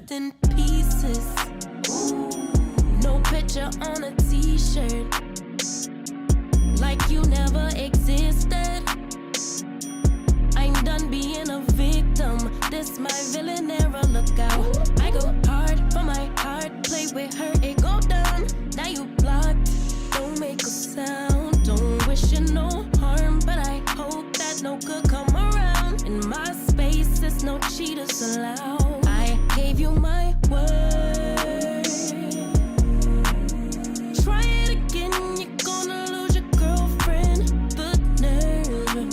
left in pieces. No picture on a t-shirt, like you never existed. I'm done being a victim. This my villain era, look out. I go hard for my heart, play with her, it go down. Now you blocked, don't make a sound. Don't wish you no harm, but I hope that no good come around. In my space, there's no cheaters allowed. I gave you my word. Try it again, you're gonna lose your girlfriend. The nerve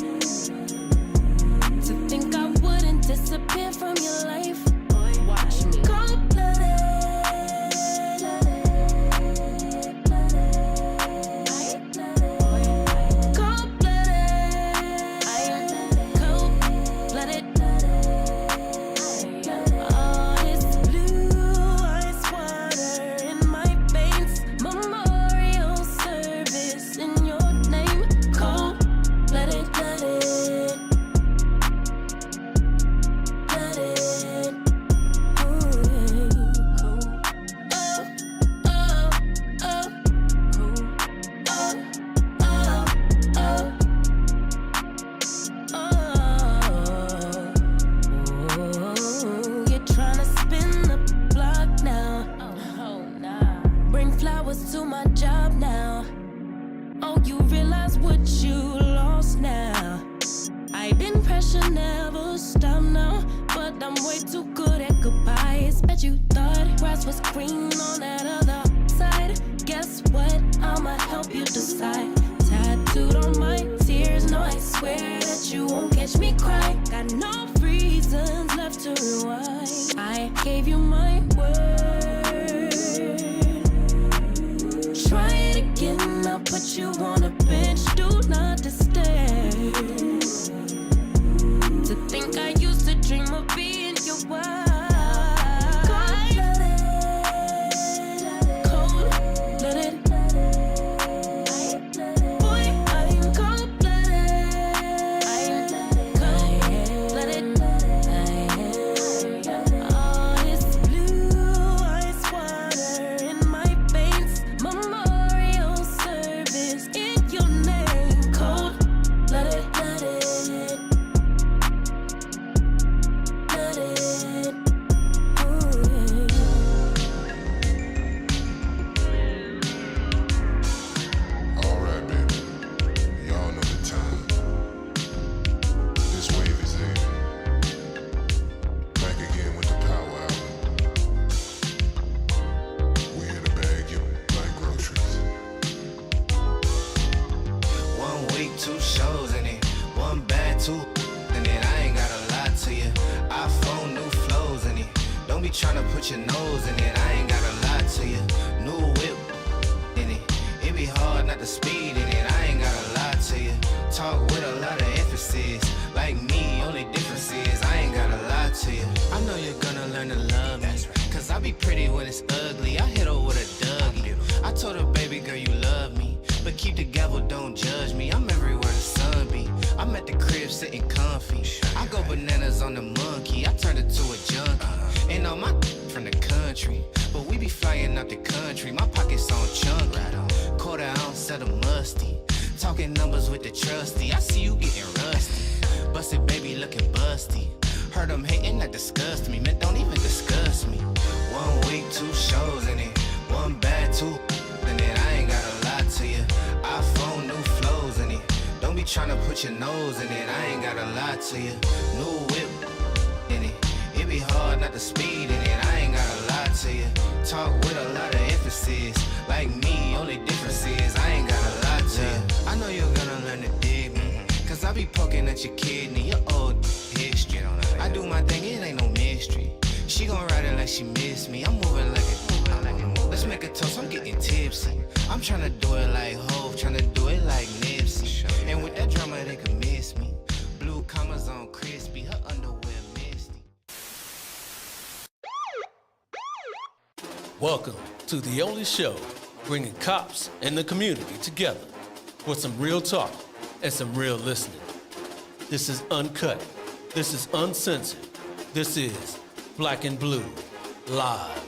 to think I wouldn't disappear from your life. Boy, watch me. Cold-blooded. To my job now. Oh, you realize what you lost now. I've been pressure never stop now, but I'm way too good at goodbyes. Bet you thought grass was green on that other side. Guess what? I'ma help you decide. Tattooed on my tears, no, I swear that you won't catch me crying. Got no reasons left to rewind. I gave you my word. Try it again, I'll put you on a bench, do not disturb. To think I used to dream of being your wife. Cold-blooded. Boy, I'm cold-blooded. Cold-blooded. All this blue ice water in my veins. Memorial service in your name. Cold-blooded. Alright, baby. Y'all know the time. This wave is here. Back again with the power album. We here to bag you like groceries. 1 week, 2 shows in it. 1 bag, 2 in it. I ain't gotta lie to you. iPhone, new flows in it. Don't be tryna put your nose in it. I ain't gotta lie to you. New whip in it. It be hard not to speed in it. I ain't gotta lie to you. Talk with a lot of emphasis. Like me, only difference is I ain't gotta lie to you. I know you're gonna learn to love me. Cause I be pretty when it's ugly. I hit her with a Dougie. I told her, baby girl, you love me. But keep the gavel, don't judge me. I'm everywhere the sun be. I'm at the crib sitting comfy. I go bananas on the monkey. I turned it to a junkie. And all my from the country. But we be flying out the country. My pockets on chunky. Quarter ounce of the musty. Talking numbers with the trusty. I see you getting rusty. Busted baby looking busty. Heard them hating, that disgust me. Man, don't even discuss me. 1 week, 2 shows in it. 1 bag, 2 in it. I ain't gotta lie to you. iPhone, new flows in it. Don't be tryna put your nose in it. I ain't gotta lie to you. New whip in it. It be hard not to speed in it. I ain't gotta lie to you. Talk with a lot of emphasis. Like me, only difference is I ain't gotta lie to you. I know you're gonna learn to dig me. Cause I be poking at your kidney, your old history. I do my thing, it ain't no mystery. She gon' ride it like she miss me. I'm moving like a let's make a toast, I'm getting tipsy. I'm tryna do it like Hov, tryna do it like Nipsey. And with that drama, they could miss me. Blue commas on crispy, her underwear misty. Welcome to the only show bringing cops and the community together for some real talk and some real listening. This is uncut. This is uncensored. This is Black and Blue. live.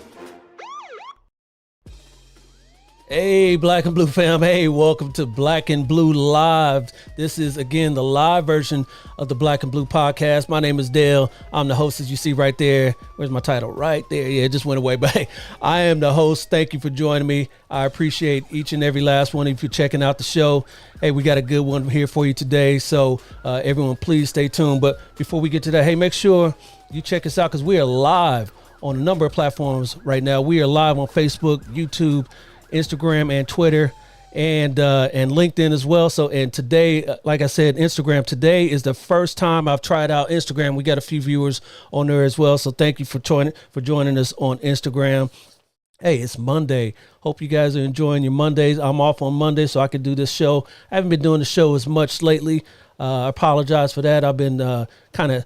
Hey, Black and Blue fam. Hey, welcome to Black and Blue Live. This is, again, the live version of the Black and Blue podcast. My name is Dale. I'm the host, as you see right there. Where's my title? Right there. Yeah, it just went away. But hey, I am the host. Thank you for joining me. I appreciate each and every last one of you checking out the show. Hey, we got a good one here for you today. So everyone, please stay tuned. But before we get to that, hey, make sure you check us out because we are live on a number of platforms right now. We are live on Facebook, YouTube, Instagram, and Twitter, and LinkedIn as well. So, and today, like I said, Instagram, today is the first time I've tried out Instagram. We got a few viewers on there as well. So thank you for joining us on Instagram. Hey, it's Monday. Hope you guys are enjoying your Mondays. I'm off on Monday, so I can do this show. I haven't been doing the show as much lately. I apologize for that. I've been kind of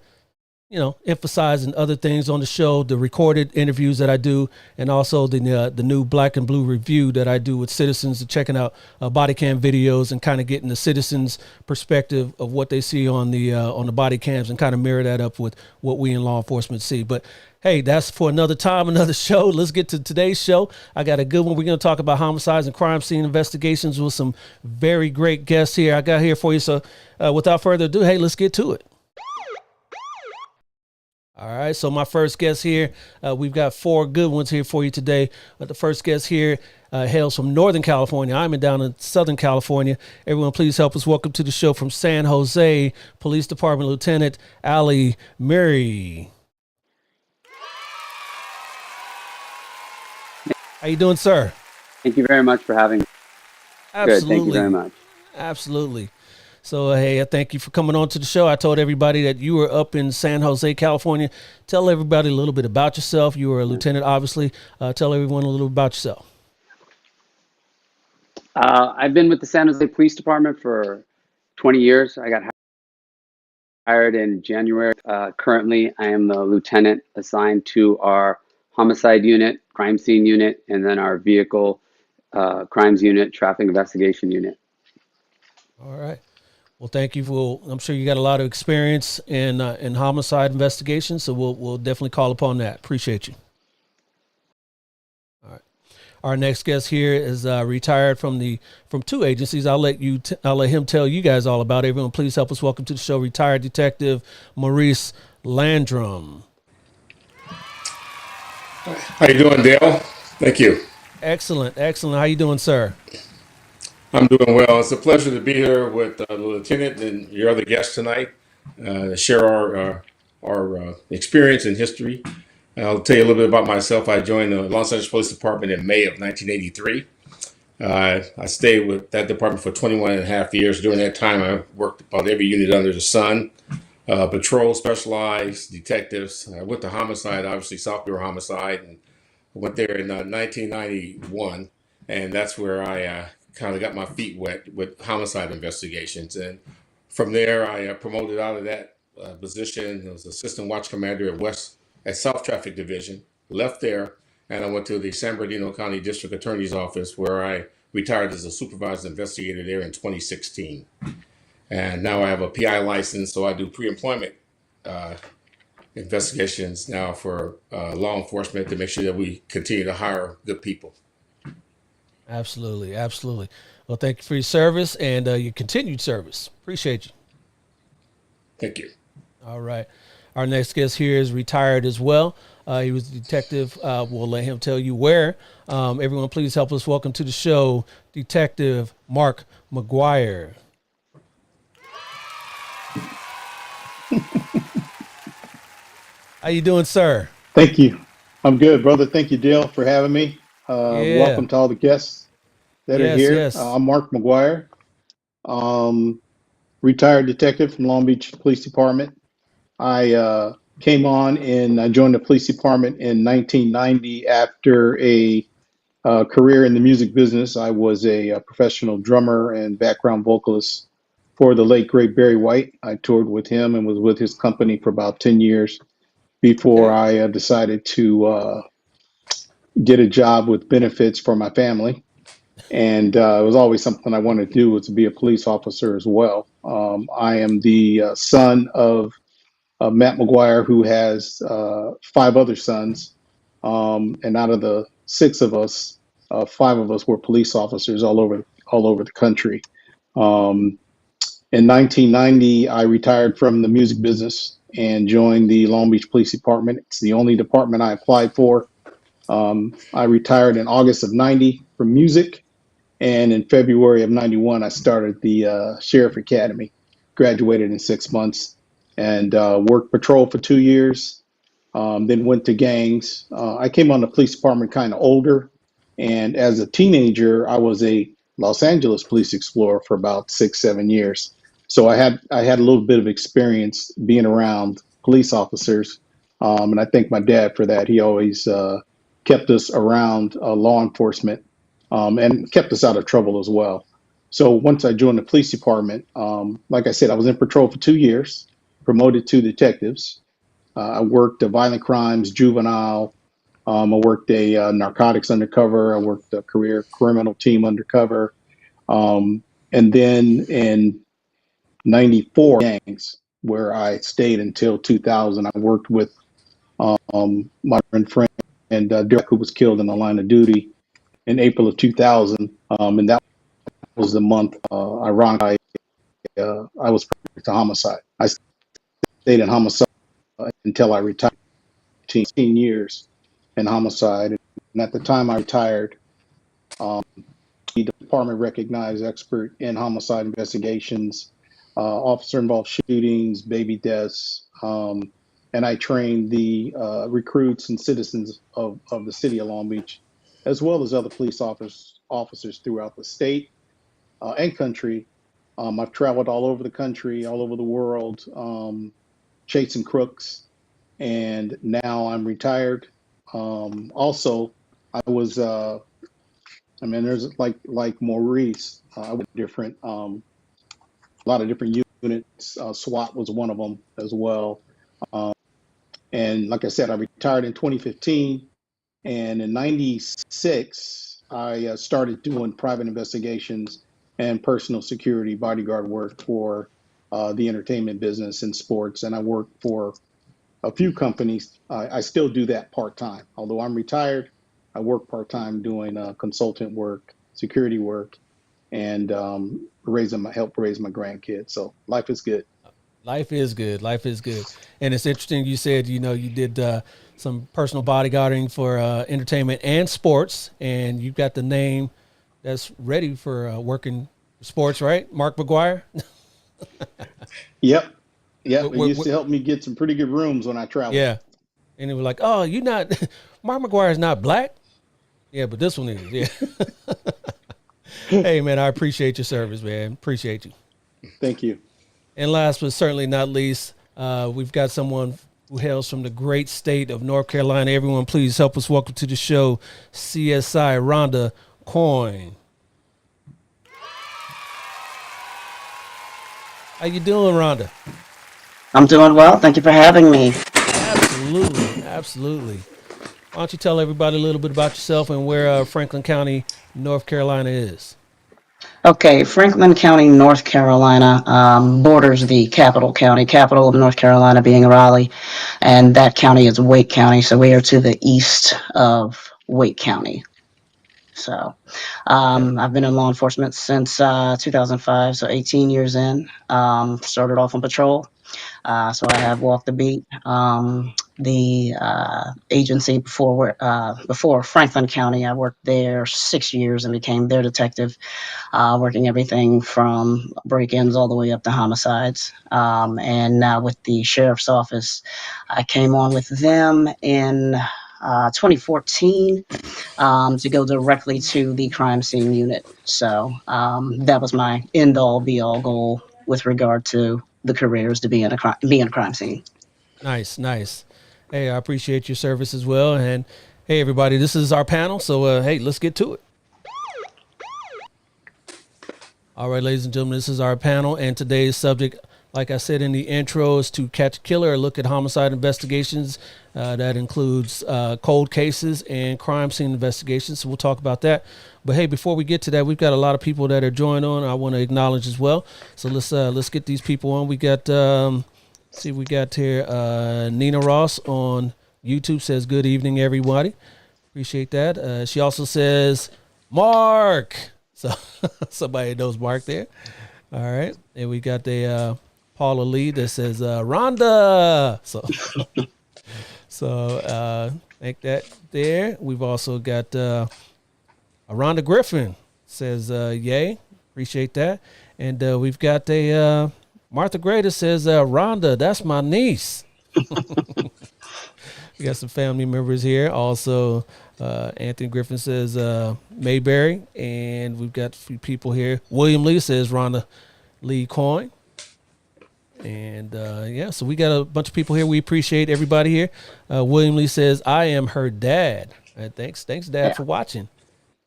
emphasizing other things on the show, the recorded interviews that I do, and also the new Black and Blue review that I do with citizens, checking out body cam videos and kind of getting the citizens' perspective of what they see on the body cams and kind of mirror that up with what we in law enforcement see. But hey, that's for another time, another show. Let's get to today's show. I got a good one. We're going to talk about homicides and crime scene investigations with some very great guests here I got here for you. So without further ado, hey, let's get to it. All right, so my first guest here, we've got four good ones here for you today. The first guest here hails from Northern California. I'm down in Southern California. Everyone, please help us welcome to the show from San Jose Police Department, Lieutenant Ali Murray. How you doing, sir? Thank you very much for having me. Absolutely. Good, thank you very much. Absolutely. So, hey, I thank you for coming on to the show. I told everybody that you were up in San Jose, California. Tell everybody a little bit about yourself. You were a lieutenant, obviously. Tell everyone a little bit about yourself. I've been with the San Jose Police Department for 20 years. I got hired in January. Currently, I am the lieutenant assigned to our homicide unit, crime scene unit, and then our vehicle crimes unit, traffic investigation unit. All right. Well, thank you for. I'm sure you got a lot of experience in homicide investigations, so we'll definitely call upon that. Appreciate you. All right. Our next guest here is retired from two agencies. I'll let him tell you guys all about it. Everyone, please help us welcome to the show retired Detective Maurice Landrum. How you doing, Dale? Thank you. Excellent. How you doing, sir? I'm doing well. It's a pleasure to be here with the lieutenant and your other guests tonight, to share our experience and history. I'll tell you a little bit about myself. I joined the Los Angeles Police Department in May of 1983. I stayed with that department for 21 and a half years. During that time, I worked about every unit under the sun. Patrol, specialized, detectives. I went to homicide, obviously South Bureau Homicide, and I went there in 1991, and that's where I kind of got my feet wet with homicide investigations. And from there, I promoted out of that position. I was assistant watch commander at South Traffic Division. Left there, and I went to the San Bernardino County District Attorney's Office, where I retired as a supervised investigator there in 2016. And now I have a PI license, so I do pre-employment investigations now for law enforcement to make sure that we continue to hire good people. Absolutely. Well, thank you for your service and your continued service. Appreciate you. Thank you. All right. Our next guest here is retired as well. He was a detective. We'll let him tell you where. Everyone, please help us welcome to the show, Detective Mark McGuire. How you doing, sir? Thank you. I'm good, brother. Thank you, Dale, for having me. Welcome to all the guests that are here. Yes. I'm Mark McGuire, retired detective from Long Beach Police Department. I came on and I joined the police department in 1990 after a career in the music business. I was a professional drummer and background vocalist for the late, great Barry White. I toured with him and was with his company for about 10 years before I decided to get a job with benefits for my family. And it was always something I wanted to do, was to be a police officer as well. I am the son of Matt McGuire, who has 5 other sons. And out of the six of us, five of us were police officers all over the country. Um, in 1990, I retired from the music business and joined the Long Beach Police Department. It's the only department I applied for. I retired in August of 90 from music, and in February of 91, I started the Sheriff Academy. Graduated in 6 months and worked patrol for 2 years. Then went to gangs. I came on the police department kind of older, and as a teenager, I was a Los Angeles police explorer for about 6, 7 years. So I had a little bit of experience being around police officers, and I thank my dad for that. He always kept us around law enforcement and kept us out of trouble as well. So once I joined the police department, like I said, I was in patrol for 2 years, promoted to detectives. I worked violent crimes, juvenile. I worked a narcotics undercover. I worked a career criminal team undercover. And then in 94 gangs, where I stayed until 2000, I worked with my friend Derek, who was killed in the line of duty in April of 2000. And that was the month, ironically, I was promoted to homicide. I stayed in homicide until I retired. 15 years in homicide. And at the time I retired, um, the department recognized expert in homicide investigations, officer involved shootings, baby deaths. And I trained the recruits and citizens of the city of Long Beach, as well as other police officers throughout the state and country. I've traveled all over the country, all over the world, chasing crooks, and now I'm retired. Also, I was, there's like Maurice, I was different, a lot of different units. SWAT was one of them as well. Um, and like I said, I retired in 2015, and in '96, I started doing private investigations and personal security bodyguard work for the entertainment business and sports. And I worked for a few companies. I still do that part time. Although I'm retired, I work part time doing consultant work, security work, and help raise my grandkids. So life is good. Life is good. Life is good. And it's interesting. You said, you did some personal bodyguarding for entertainment and sports, and you've got the name that's ready for working sports, right? Mark McGuire. Yep. Yep. It What- used what- to help me get some pretty good rooms when I traveled. yeah. And it was like, oh, you're not, Mark McGuire is not black. Yeah, but this one is. Yeah. Hey, man, I appreciate your service, man. Appreciate you. Thank you. And last but certainly not least, we've got someone who hails from the great state of North Carolina. Everyone, please help us welcome to the show, CSI Rhonda Coyne. How you doing, Rhonda? I'm doing well. Thank you for having me. Absolutely, absolutely. Why don't you tell everybody a little bit about yourself and where Franklin County, North Carolina is? Okay, Franklin County, North Carolina, borders the capital of North Carolina being Raleigh, and that county is Wake County. So we are to the east of Wake County. So I've been in law enforcement since 2005, so 18 years in. Started off on patrol. So I have walked the beat. The agency before Franklin County, I worked there 6 years and became their detective, working everything from break-ins all the way up to homicides. And now with the sheriff's office, I came on with them in 2014 to go directly to the crime scene unit. So that was my end-all, be-all goal with regard to the careers to be in a crime scene. Nice, nice. Hey, I appreciate your service as well. And hey, everybody, this is our panel. So, hey, let's get to it. All right, ladies and gentlemen, this is our panel. And today's subject, like I said in the intro, is to catch a killer, look at homicide investigations. That includes cold cases and crime scene investigations. So we'll talk about that. But hey, before we get to that, we've got a lot of people that are joining on. I want to acknowledge as well. So let's get these people on. We got we got here Nina Ross on YouTube says good evening, everybody. Appreciate that. She also says Mark. So somebody knows Mark there. All right. And we got the Paula Lee that says Rhonda. So thank that there. We've also got Rhonda Griffin says yay. Appreciate that. And we've got a Martha Gray that says Rhonda, that's my niece. We got some family members here. Also, Anthony Griffin says Mayberry. And we've got a few people here. William Lee says Rhonda Lee Coyne. And yeah, so we got a bunch of people here. We appreciate everybody here. William Lee says, I am her dad. Thanks, Dad, for watching.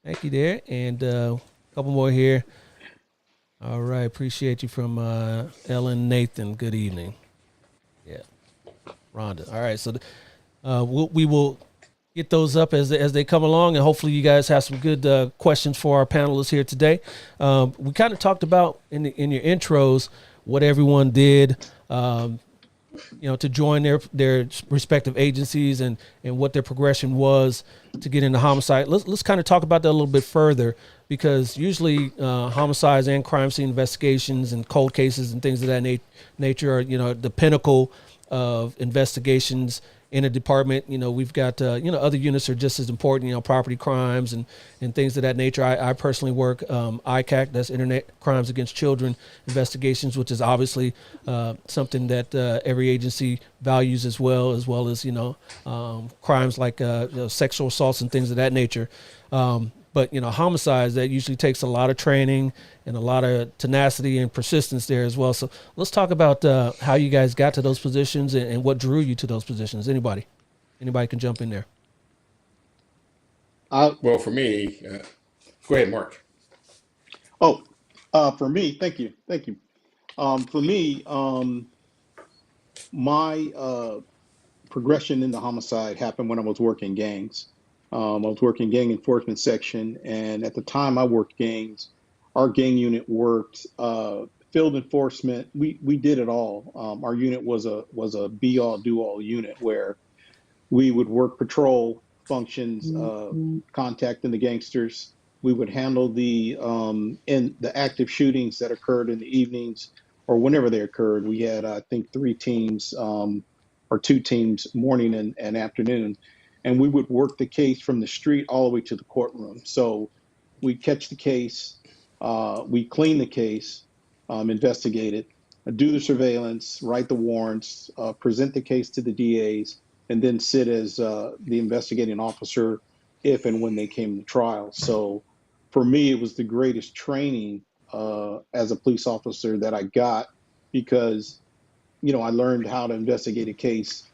Thank you there. And a couple more here. All right, appreciate you from Ellen Nathan. Good evening. Yeah, Rhonda. All right, so we will get those up as they come along, and hopefully you guys have some good questions for our panelists here today. We kind of talked about in your intros what everyone did, to join their respective agencies and what their progression was to get into homicide. Let's kind of talk about that a little bit further, because usually homicides and crime scene investigations and cold cases and things of that nature are, the pinnacle of investigations in a department. We've got, other units are just as important, property crimes and things of that nature. I personally work ICAC, that's Internet Crimes Against Children investigations, which is obviously something that every agency values as well as, crimes like sexual assaults and things of that nature. But, homicides, that usually takes a lot of training and a lot of tenacity and persistence there as well. So let's talk about how you guys got to those positions and what drew you to those positions. Anybody can jump in there. Well, for me, go ahead, Mark. For me, thank you. For me, my progression in the homicide happened when I was working gangs. I was working gang enforcement section, and at the time I worked gangs, our gang unit worked field enforcement. We did it all. Our unit was a be all do all unit where we would work patrol functions, contacting the gangsters. We would handle the active shootings that occurred in the evenings or whenever they occurred. We had, I think, 3 teams or 2 teams, morning and afternoon. And we would work the case from the street all the way to the courtroom. So we'd catch the case, we clean the case, investigate it, do the surveillance, write the warrants, present the case to the DAs, and then sit as the investigating officer if and when they came to trial. So for me, it was the greatest training as a police officer that I got, because I learned how to investigate a case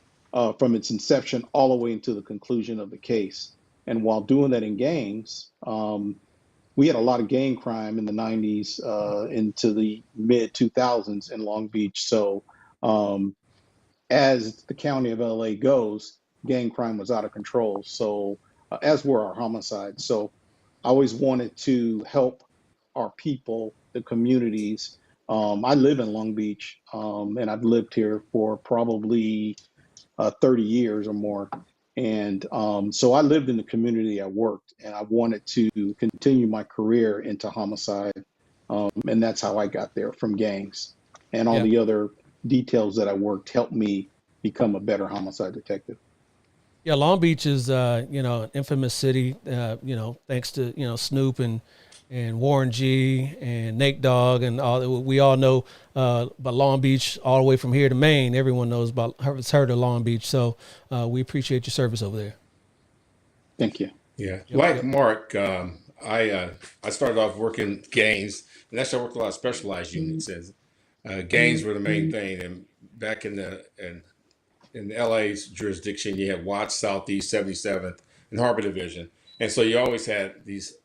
from its inception all the way into the conclusion of the case. And while doing that in gangs, we had a lot of gang crime in the 90s into the mid 2000s in Long Beach. So as the county of LA goes, gang crime was out of control. So as were our homicides. So I always wanted to help our people, the communities. I live in Long Beach, and I've lived here for probably 30 years or more. And so I lived in the community I worked, and I wanted to continue my career into homicide. And that's how I got there, from gangs. And all the other details that I worked helped me become a better homicide detective. Yeah, Long Beach is, an infamous city, thanks to, Snoop and Warren G and Nate Dogg and all. We all know about Long Beach all the way from here to Maine. Everyone knows about, has heard of Long Beach. So we appreciate your service over there. Thank you. Yeah, Mark, I started off working gangs, and actually I worked a lot of specialized units. As gangs were the main thing, and back in LA's jurisdiction, you had Watts, Southeast, 77th, and Harbor Division, and so you always had these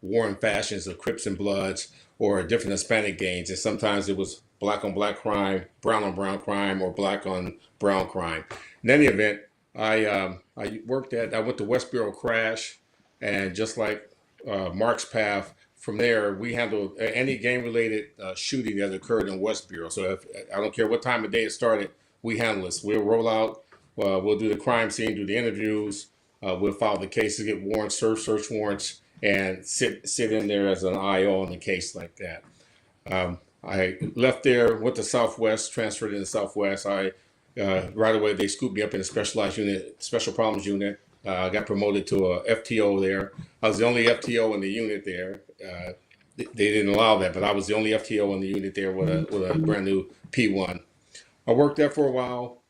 warring fashions of Crips and Bloods or different Hispanic gangs, and sometimes it was black on black crime, brown on brown crime, or black on brown crime. In any event, I went to West Bureau Crash, and just like Mark's path, from there we handled any gang-related shooting that occurred in West Bureau. So I don't care what time of day it started, we handle this. We'll roll out, we'll do the crime scene, do the interviews. We'll file the cases, get warrants, serve search warrants, and sit in there as an IO on the case like that. I left there, went to Southwest, transferred into Southwest. Right away they scooped me up in a specialized unit, special problems unit. I got promoted to a FTO there. I was the only FTO in the unit there. They didn't allow that, but I was the only FTO in the unit there with a brand new P1. I worked there for a while.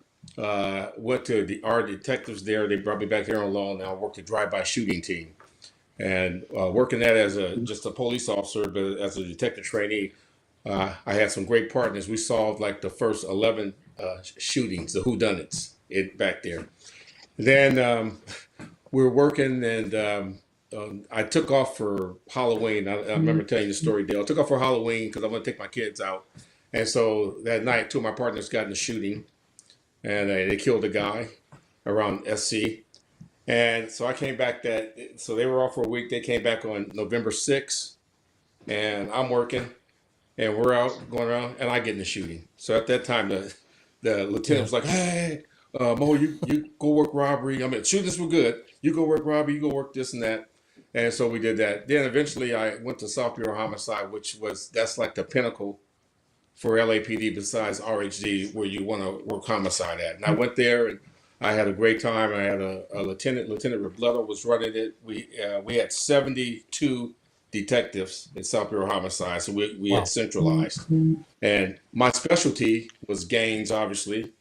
Went to our detectives there. They brought me back here on loan. Now I worked the drive-by shooting team, and working that as just a police officer, but as a detective trainee, I had some great partners. We solved like the first 11 shootings, the whodunits, back there. Then we were working, and I took off for Halloween. I remember telling you the story, Dale. I took off for Halloween because I want to take my kids out. And so that night, two of my partners got in a shooting, and they killed a guy around SC. And so I came back so they were off for a week. They came back on November 6th, and I'm working, and we're out going around, and I get in the shooting. So at that time, the lieutenant was like, "Hey, Mo, you go work robbery. I mean, shootings were good. You go work robbery, you go work this and that." And so we did that. Then eventually I went to South Bureau Homicide, that's like the pinnacle for LAPD besides RHD, where you want to work homicide at. And I went there, and I had a great time. I had a Lieutenant Robledo was running it. We had 72 detectives in South Bureau Homicide, so we had centralized. And my specialty was gains, obviously.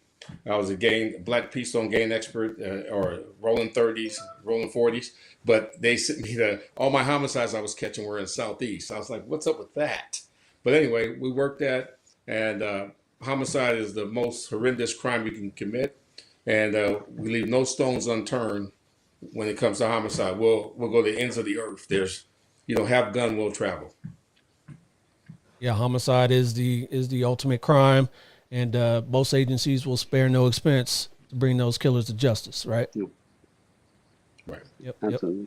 I was a black Keystone gain expert, or rolling 30s, rolling 40s. But they sent me all my homicides I was catching were in Southeast. I was like, what's up with that? But anyway, we worked that, and homicide is the most horrendous crime you can commit, and we leave no stones unturned when it comes to homicide. We'll go to the ends of the earth. There's, have gun, will travel. Yeah, homicide is the ultimate crime, and most agencies will spare no expense to bring those killers to justice. Right. Right. Yep. Absolutely.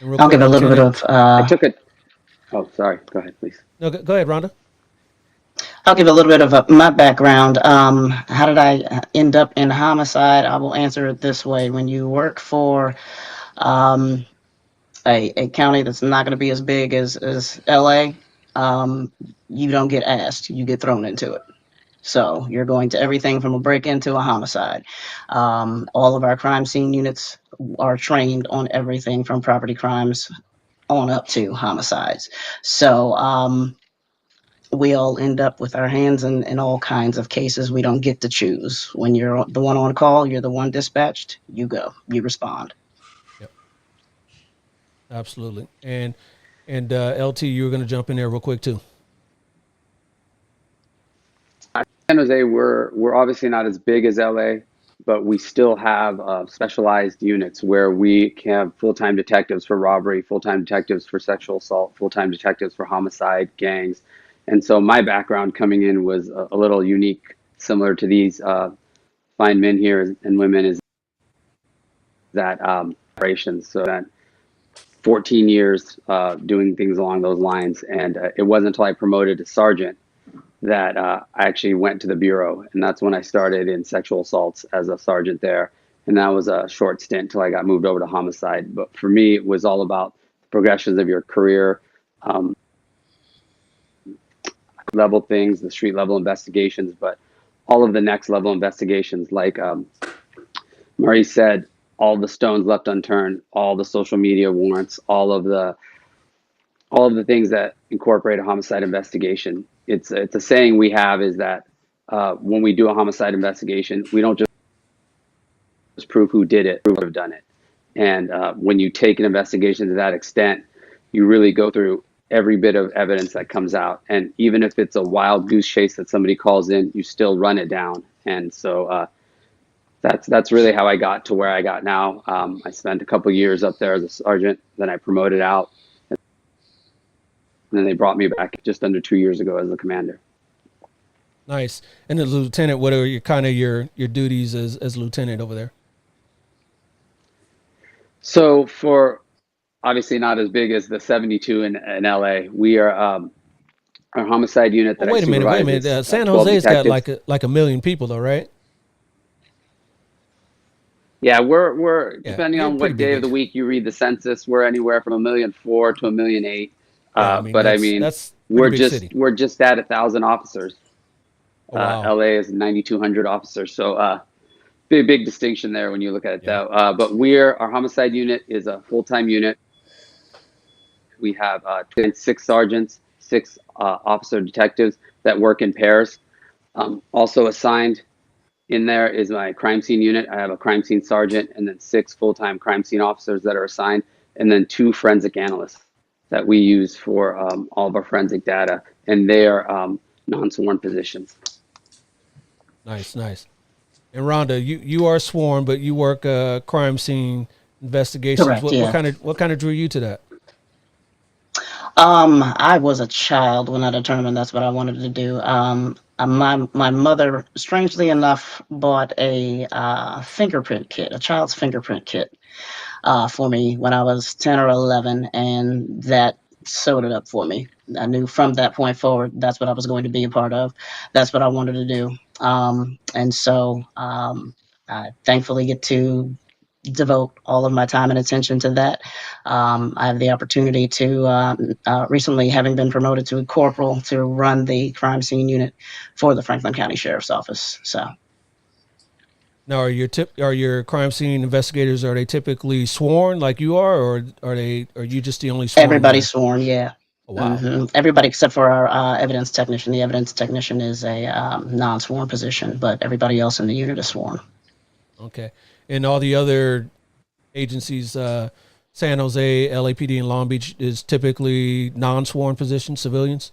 Yep. I'll give a little bit of. I took it. Oh, sorry. Go ahead, please. No, go ahead, Rhonda. I'll give a little bit of my background. How did I end up in homicide? I will answer it this way. When you work for a county that's not going to be as big as LA, you don't get asked. You get thrown into it. So you're going to everything from a break-in to a homicide. All of our crime scene units are trained on everything from property crimes on up to homicides. So we all end up with our hands in all kinds of cases. We don't get to choose. When you're the one on call, you're the one dispatched, you go, you respond. Yep. Absolutely. And LT, you were going to jump in there real quick too. San Jose, we're obviously not as big as LA, but we still have specialized units where we can have full-time detectives for robbery, full-time detectives for sexual assault, full-time detectives for homicide, gangs. And so my background coming in was a little unique, similar to these fine men here and women, is that operations. So that 14 years doing things along those lines. And it wasn't until I promoted to sergeant that I actually went to the bureau, and that's when I started in sexual assaults as a sergeant there. And that was a short stint till I got moved over to homicide. But for me, it was all about the progressions of your career, level things, the street level investigations, but all of the next level investigations, like Maurice said, all the stones left unturned, all the social media warrants, all of the things that incorporate a homicide investigation. It's a saying we have, is that when we do a homicide investigation, we don't just prove who did it, prove who have done it. And when you take an investigation to that extent, you really go through every bit of evidence that comes out. And even if it's a wild goose chase that somebody calls in, you still run it down. And so that's really how I got to where I got now. I spent a couple years up there as a sergeant, then I promoted out. And then they brought me back just under 2 years ago as a commander. Nice. And as lieutenant, what are your duties as lieutenant over there? So for obviously not as big as the 72 in LA, we are our homicide unit that Wait a minute. San Jose's got like a million people though, right? Yeah, we're Yeah, depending you're a on pretty what big day of the age. week you read the census, we're anywhere from 1,400,000 to 1,800,000. Yeah, I mean But I mean, that's pretty big city. we're just at 1,000 officers. Oh wow. LA is 9,200 officers, so big distinction there when you look at it Yeah. though. But our homicide unit is a full-time unit. We have 6 sergeants, 6 officer detectives that work in pairs. Also assigned in there is my crime scene unit. I have a crime scene sergeant and then 6 full-time crime scene officers that are assigned, and then 2 forensic analysts that we use for all of our forensic data, and they are non-sworn positions. Nice, nice. And Rhonda, you are sworn, but you work crime scene investigations. Correct. What Yeah. what kind of drew you to that? I was a child when I determined that's what I wanted to do. My mother, strangely enough, bought a fingerprint kit, a child's fingerprint kit, for me when I was 10 or 11, and that sewed it up for me. I knew from that point forward that's what I was going to be a part of. That's what I wanted to do. And so I thankfully get to devote all of my time and attention to that. I have the opportunity to, recently, having been promoted to a corporal, to run the crime scene unit for the Franklin County Sheriff's Office. So Now, are your crime scene investigators, are they typically sworn like you are, or are you just the only sworn one everybody's there? sworn, yeah. Oh, wow. Everybody except for our evidence technician. The evidence technician is a non-sworn position, but everybody else in the unit is sworn. Okay. And all the other agencies, San Jose, LAPD, and Long Beach, is typically non-sworn positions, civilians.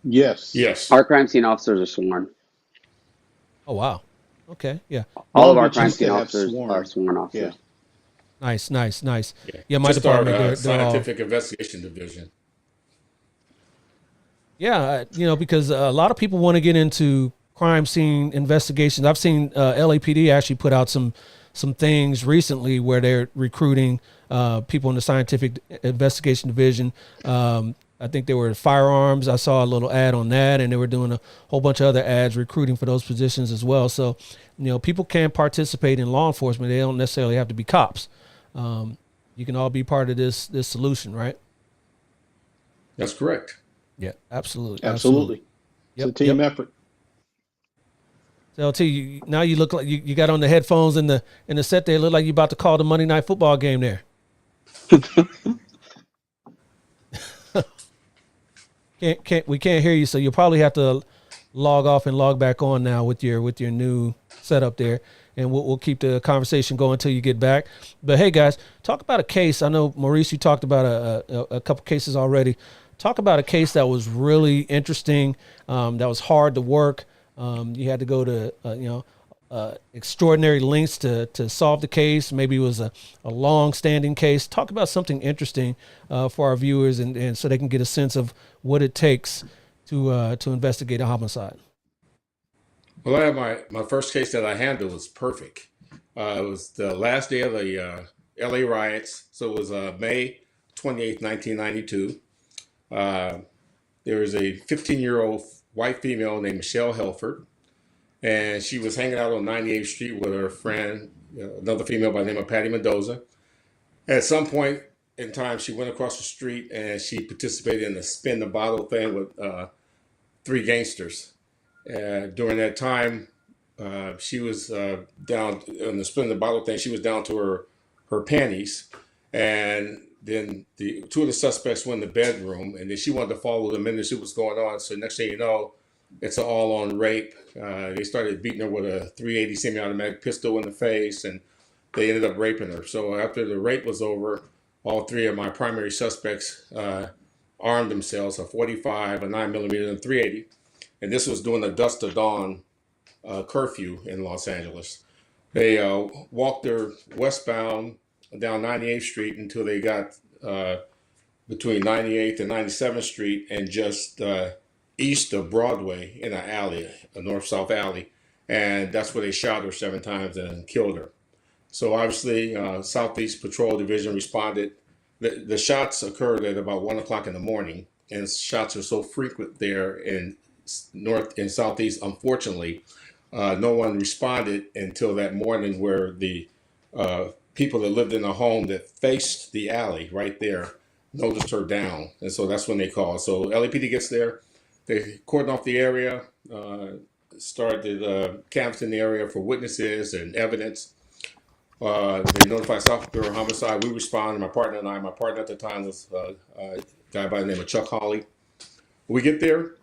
Yes. Yes. Our crime scene officers are sworn. Oh wow. Okay. Yeah. All of Long our Beach crime used to scene have officers are sworn officers. Yeah. Nice. Nice. Nice. Yeah. Yeah. My Just our department, they're all. scientific investigation division. Yeah. Because a lot of people want to get into crime scene investigations. I've seen LAPD actually put out some things recently where they're recruiting people in the scientific investigation division. I think they were firearms. I saw a little ad on that, and they were doing a whole bunch of other ads recruiting for those positions as well. So, people can participate in law enforcement. They don't necessarily have to be cops. You can all be part of this solution, right? That's correct. Yeah, absolutely. Absolutely. It's a team effort. So LT, now you look like you got on the headphones in the set there. Look like you about to call the Monday Night Football game there. We can't hear you, so you'll probably have to log off and log back on now with your new setup there, and we'll keep the conversation going until you get back. But hey, guys, talk about a case. I know Maurice, you talked about a couple cases already. Talk about a case that was really interesting, that was hard to work. You had to go to extraordinary lengths to solve the case. Maybe it was a long-standing case. Talk about something interesting for our viewers, and so they can get a sense of what it takes to investigate a homicide. Well, I have my first case that I handled was perfect. It was the last day of the LA riots. So it was May 28th, 1992. There was a 15-year-old white female named Michelle Helford, and she was hanging out on 98th Street with her friend, another female by the name of Patty Mendoza. At some point in time, she went across the street and she participated in a spin the bottle thing with 3 gangsters. During that time, she was down on the spin the bottle thing. She was down to her panties, and then the 2 of the suspects went in the bedroom, and then she wanted to follow them in to see what's going on. So next thing you know, it's an all-on rape. They started beating her with a .380 semi-automatic pistol in the face, and they ended up raping her. So after the rape was over, all 3 of my primary suspects armed themselves, a .45, a 9mm, and a .380. And this was during the dusk to dawn curfew in Los Angeles. They walked her westbound down 98th Street until they got between 98th and 97th Street, and just east of Broadway in an alley, a north-south alley. And that's where they shot her 7 times and killed her. So obviously, Southeast Patrol Division responded. The shots occurred at about 1 o'clock in the morning, and shots are so frequent there in North and Southeast, unfortunately, No one responded until that morning, where the people that lived in the home that faced the alley right there noticed her down, and so that's when they called. So LAPD gets there, they cordon off the area, started canvassing the area for witnesses and evidence. They notify South Bureau of Homicide. We respond. My partner and I. My partner at the time was a guy by the name of Chuck Hawley. We get there.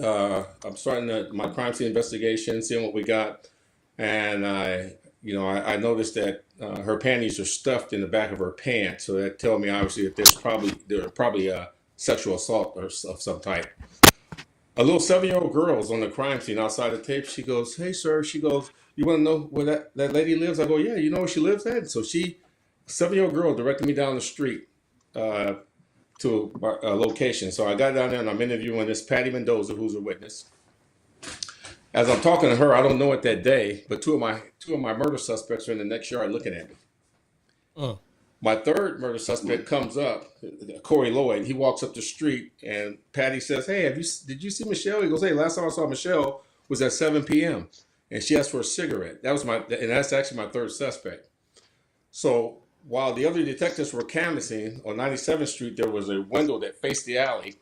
I'm starting my crime scene investigation, seeing what we got, and I noticed that her panties are stuffed in the back of her pants. So that tells me obviously that there are probably a sexual assault of some type. A little 7-year-old girl is on the crime scene outside the tape. She goes, "Hey, sir," she goes, "You want to know where that lady lives?" I go, "Yeah, you know where she lives at?" So 7-year-old girl directed me down the street uh, to a location. So I got down there and I'm interviewing this Patty Mendoza, who's a witness. As I'm talking to her, I don't know it that day, but two of my murder suspects are in the next yard looking at me. My third murder suspect comes up, Corey Lloyd. He walks up the street, and Patty says, "Hey, did you see Michelle?" He goes, "Hey, last time I saw Michelle was at 7 p.m. and she asked for a cigarette." And that's actually my third suspect. So while the other detectives were canvassing on 97th Street, there was a window that faced the alley.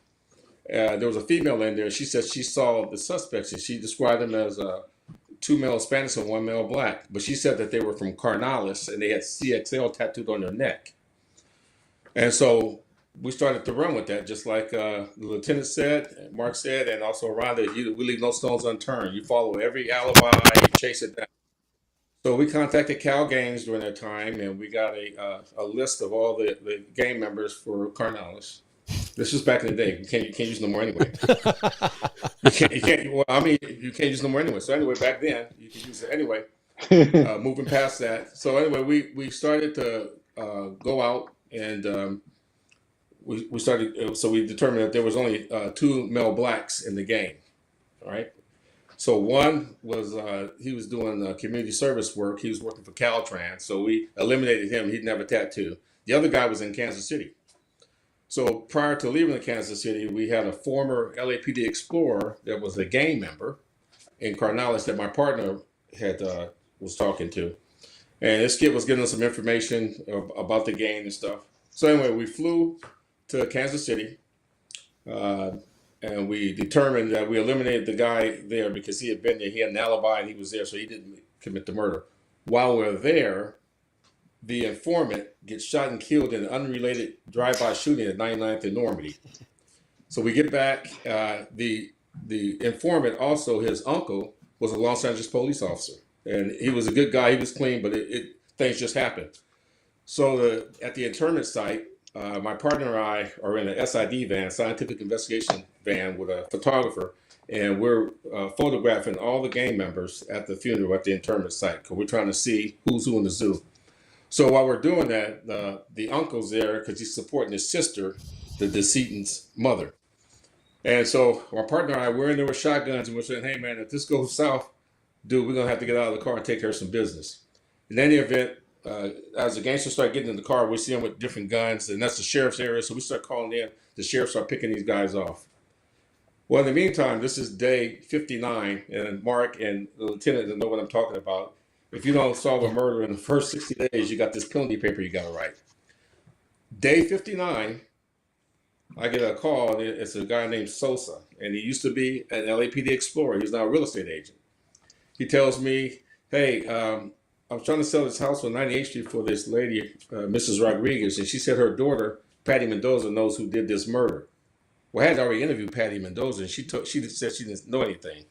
There was a female in there. She said she saw the suspects, and she described them as two male Hispanics and one male black. But she said that they were from Carnales and they had CXL tattooed on their neck. And so we started to run with that, just like the lieutenant said, Mark said, and also Rhonda, we leave no stones unturned. You follow every alibi, you chase it down. So we contacted Cal Gaines during that time, and we got a list of all the gang members for Carnales. This was back in the day. You can't use no more anyway. You can't. Well, I mean, you can't use no more anyway. So anyway, back then you could use it anyway. Moving past that. So anyway, we started to go out and we started. So we determined that there was only two male blacks in the gang. All right. So one was he was doing community service work. He was working for Caltrans. So we eliminated him. He didn't have a tattoo. The other guy was in Kansas City. So prior to leaving Kansas City, we had a former LAPD explorer that was a gang member in Carnales that my partner had was talking to, and this kid was giving us some information about the gang and stuff. So anyway, we flew to Kansas City, and we determined that we eliminated the guy there because he had been there. He had an alibi and he was there, so he didn't commit the murder. While we're there, the informant gets shot and killed in an unrelated drive-by shooting at 99th and Normandy. So we get back. The informant, also his uncle, was a Los Angeles police officer, and he was a good guy. He was clean, but things just happened. So at the internment site, my partner and I are in a SID van, scientific investigation van, with a photographer, and we're photographing all the gang members at the funeral at the internment site because we're trying to see who's who in the zoo. So while we're doing that, the uncle's there because he's supporting his sister, the decedent's mother. And so my partner and I, we're in there with shotguns, and we're saying, "Hey, man, if this goes south, dude, we're going to have to get out of the car and take care of some business." In any event, as the gangsters start getting in the car, we see them with different guns, and that's the sheriff's area. So we start calling in. The sheriff start picking these guys off. Well, in the meantime, this is day 59, and Mark and the lieutenant know what I'm talking about. If you don't solve a murder in the first 60 days, you got this penalty paper you got to write. Day 59, I get a call, and it's a guy named Sosa, and he used to be an LAPD explorer. He's now a real estate agent. He tells me, "Hey, I'm trying to sell this house on 98th Street for this lady, Mrs. Rodriguez, and she said her daughter, Patty Mendoza, knows who did this murder." Well, I had already interviewed Patty Mendoza, and she said she didn't know anything.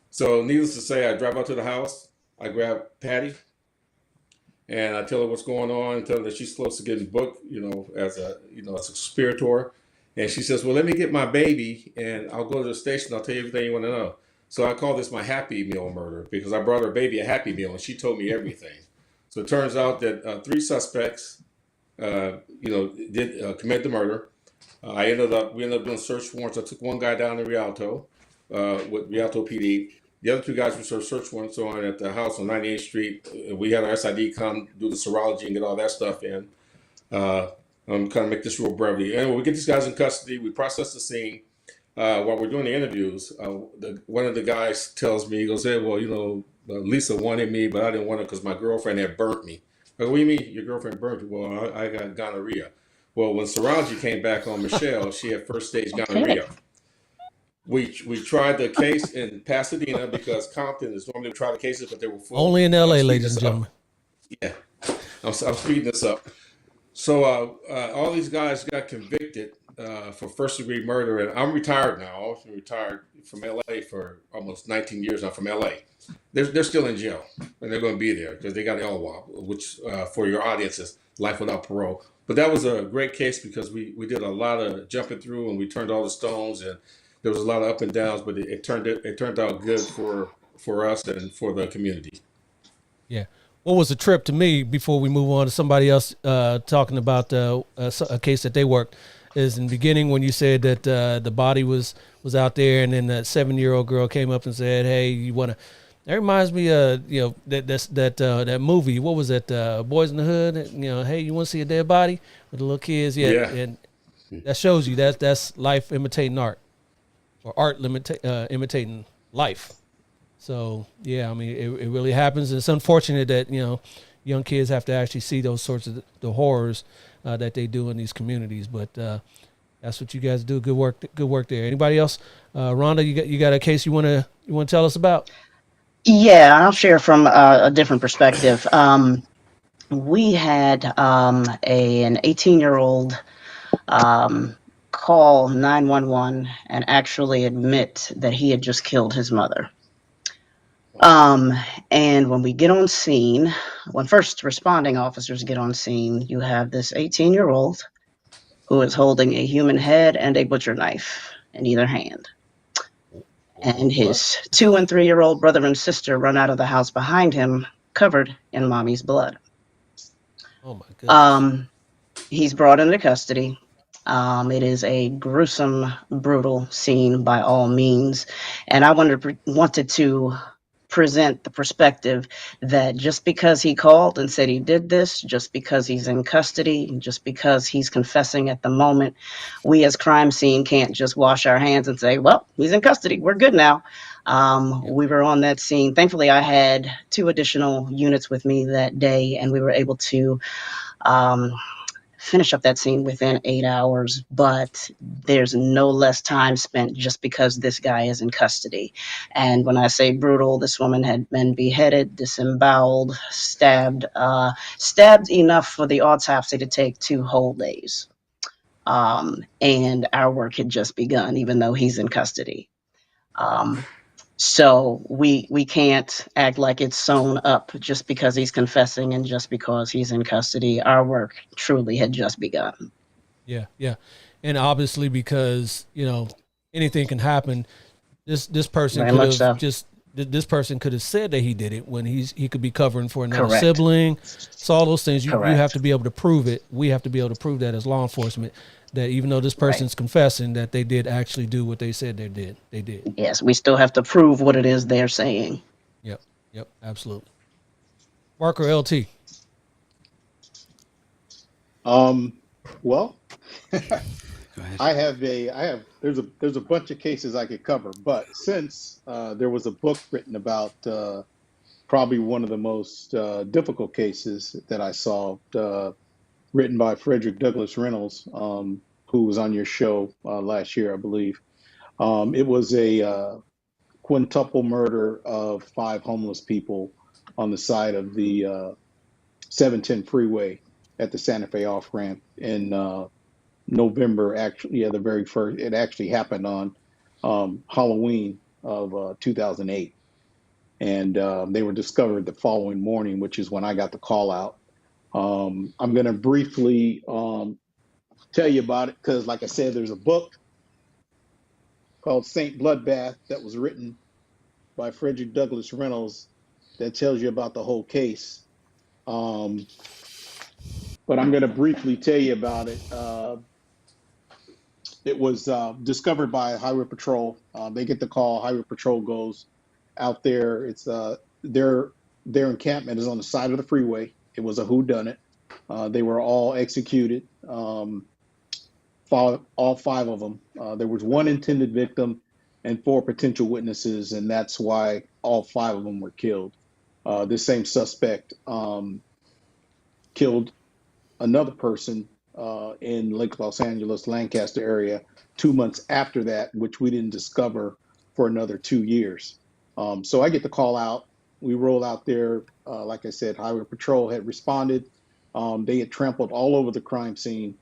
So needless to say, I drive out to the house. I grab Patty, and I tell her what's going on, and tell her that she's close to getting booked, as a conspirator. And she says, "Well, let me get my baby, and I'll go to the station. I'll tell you everything you want to know." So I call this my Happy Meal murder because I brought her baby a Happy Meal, and she told me everything. So it turns out that three suspects, did commit the murder. We ended up doing search warrants. I took one guy down to Rialto with Rialto PD. The other two guys we served search warrants on at the house on 98th Street. We had our SID come do the serology and get all that stuff in. I'm kind of make this real brevity. Anyway, we get these guys in custody. We process the scene. while we're doing the interviews, one of the guys tells me, he goes, "Hey, well, Lisa wanted me, but I didn't want her because my girlfriend had burnt me." I go, "What do you mean your girlfriend burnt you?" "Well, I got gonorrhea." Well, when Saraji came back on Michelle, she had first stage Okay. gonorrhea. We tried the case in Pasadena because Compton is normally try the cases, but they were full. Only in I'm LA, speeding ladies and this up. gentlemen. Yeah, I'm speeding this up. So all these guys got convicted for first degree murder, and I'm retired now. I've been retired from LA for almost 19 years now from LA. They're still in jail, and they're going to be there because they got LWOP, which for your audience is life without parole. But that was a great case because we did a lot of jumping through, and we turned all the stones, and there was a lot of up and downs, but it turned out good for us and for the community. Yeah. What was a trip to me before we move on to somebody else talking about a case that they worked is in the beginning when you said that the body was out there and then that 7-year-old girl came up and said, "Hey, you want to?" That reminds me of that movie. What was that? Boys in the Hood. Hey, you want to see a dead body with the little kids? Yeah, Yeah. and that shows you that's life imitating art or art imitating life. So yeah, I mean, it really happens. It's unfortunate that young kids have to actually see those sorts of the horrors that they do in these communities. But that's what you guys do. Good work. Good work there. Anybody else? Rhonda, you got a case you want to tell us about? Yeah, I'll share from a different perspective. We had an 18-year-old call 911 and actually admit that he had just killed his mother. Um, and when we get on scene, when first responding officers get on scene, you have this 18-year-old who is holding a human head and a butcher knife in either hand. And his 2 and 3-year-old brother and sister run out of the house behind him, covered in mommy's blood. Oh my goodness. He's brought into custody. It is a gruesome, brutal scene by all means, and I wanted to present the perspective that just because he called and said he did this, just because he's in custody, just because he's confessing at the moment, we as crime scene can't just wash our hands and say, "Well, he's in custody, we're good now." We were on that scene. Thankfully, I had 2 additional units with me that day, and we were able to um, finish up that scene within 8 hours, but there's no less time spent just because this guy is in custody. And when I say brutal, this woman had been beheaded, disemboweled, stabbed enough for the autopsy to take 2 whole days. And our work had just begun, even though he's in custody. So we can't act like it's sewn up just because he's confessing and just because he's in custody. Our work truly had just begun. Yeah, yeah, and obviously because anything can happen. This person Very could much have so. just this person could have said that he did it when he could be covering for another Correct. sibling. So all those things you have Correct. to be able to prove it. We have to be able to prove that as law enforcement that even though this Right. person's confessing that they did actually do what they said they did. They did. Yes, we still have to prove what it is they're saying. Yep. Yep. Absolutely. Marker LT. Well, Go ahead. there's a bunch of cases I could cover, but since there was a book written about probably one of the most difficult cases that I solved, written by Frederick Douglass Reynolds, who was on your show last year, I believe. It was a quintuple murder of 5 homeless people on the side of the 710 freeway at the Santa Fe off ramp in November. Actually, yeah, the very first. It actually happened on Halloween of 2008, and they were discovered the following morning, which is when I got the call out. I'm going to briefly tell you about it because, like I said, there's a book called Saint Bloodbath that was written by Frederick Douglass Reynolds that tells you about the whole case. But I'm going to briefly tell you about it. It was discovered by Highway Patrol. They get the call. Highway Patrol goes out there. It's their encampment is on the side of the freeway. It was a whodunit. They were all executed. 5 all five of them. There was one intended victim and four potential witnesses, and that's why all five of them were killed. This same suspect killed another person in Lake Los Angeles, Lancaster area 2 months after that, which we didn't discover for another 2 years. So I get the call out. We roll out there. Like I said, Highway Patrol had responded. They had trampled all over the crime scene.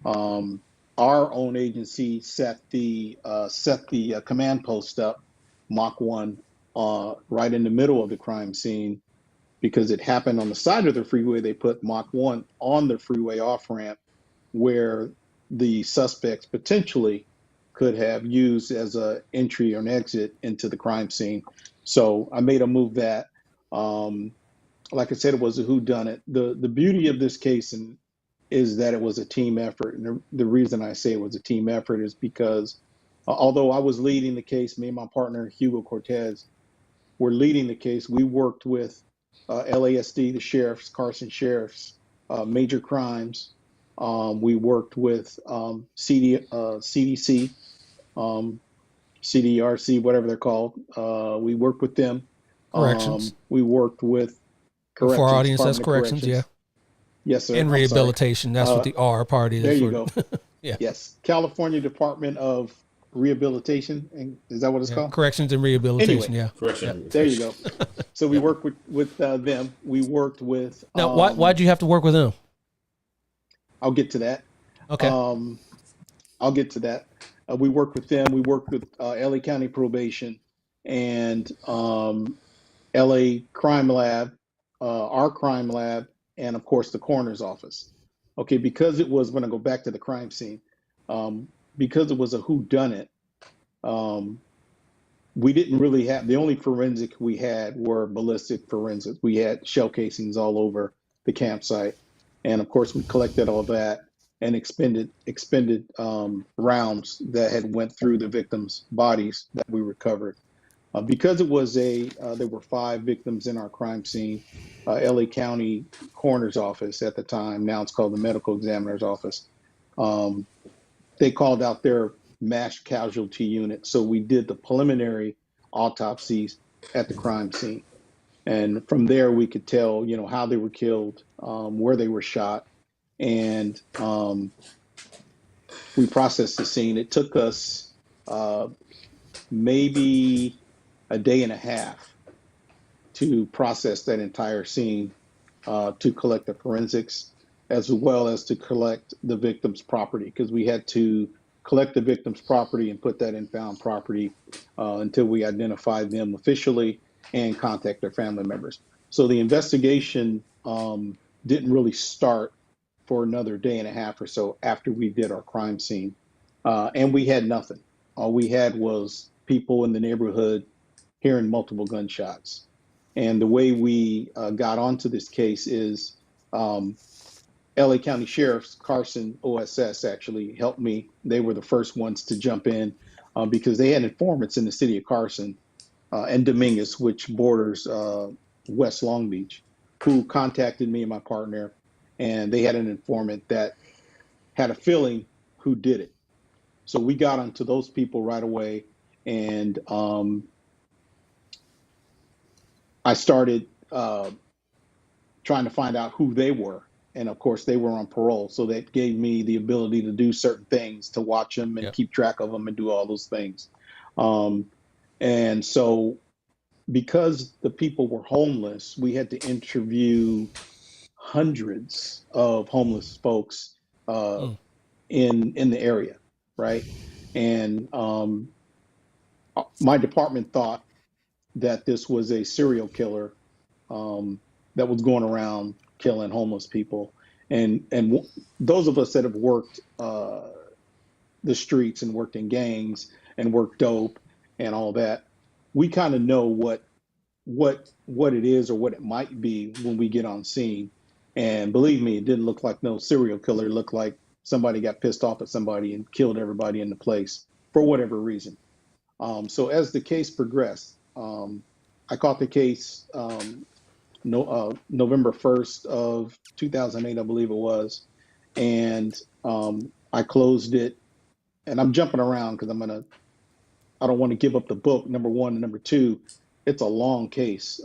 Our own agency set the command post up, Mach 1, right in the middle of the crime scene. Because it happened on the side of the freeway, they put Mach 1 on the freeway off ramp where the suspects potentially could have used as an entry or an exit into the crime scene. So I made a move that, like I said, it was a whodunit. The beauty of this case is that it was a team effort. And the reason I say it was a team effort is because although I was leading the case, me and my partner, Hugo Cortez, were leading the case. We worked with LASD, the sheriffs, Carson sheriffs, major crimes. We worked with CDC, CDRC, whatever they're called. We worked with them. Corrections. We worked with For our corrections, audience, that's Department of corrections, yeah. Yes, sir. And I'm sorry. rehabilitation. That's what the R part is. There you go. Yeah. Yes, California Department of Rehabilitation. Is that what it's Yeah. called? Corrections and rehabilitation, Anyway. yeah. Correction. There you go. So we worked with them. We worked with. Now, why'd you have to work with them? I'll get to that. Okay. I'll get to that. We worked with them. We worked with LA County Probation and LA Crime Lab, our crime lab, and of course the coroner's office. Okay, because it was, when I go back to the crime scene, because it was a whodunit, we didn't really have, the only forensic we had were ballistic forensics. We had shell casings all over the campsite. And of course we collected all that and expended rounds that had went through the victims' bodies that we recovered. Because it was there were 5 victims in our crime scene, LA County Coroner's Office at the time, now it's called the Medical Examiner's Office, they called out their mass casualty unit. So we did the preliminary autopsies at the crime scene. And from there, we could tell, how they were killed, where they were shot. And we processed the scene. It took us maybe a day and a half to process that entire scene, to collect the forensics, as well as to collect the victim's property, because we had to collect the victim's property and put that in found property until we identified them officially and contact their family members. So the investigation didn't really start for another day and a half or so after we did our crime scene. And we had nothing. All we had was people in the neighborhood hearing multiple gunshots. And the way we got onto this case is LA County Sheriff's Carson OSS actually helped me. They were the first ones to jump in because they had informants in the city of Carson and Dominguez, which borders West Long Beach, who contacted me and my partner, and they had an informant that had a feeling who did it. So we got onto those people right away, and I started trying to find out who they were. And of course, they were on parole, so that gave me the ability to do certain things, to watch them and keep track of them and do all those things. And so because the people were homeless, we had to interview hundreds of homeless folks in the area, right? And my department thought that this was a serial killer that was going around killing homeless people. And those of us that have worked the streets and worked in gangs and worked dope and all that, we kind of know what it is or what it might be when we get on scene. And believe me, it didn't look like no serial killer. It looked like somebody got pissed off at somebody and killed everybody in the place for whatever reason. So as the case progressed, I caught the case November 1st of 2008, I believe it was. And I closed it, and I'm jumping around because I don't want to give up the book. Number one, and number two, it's a long case.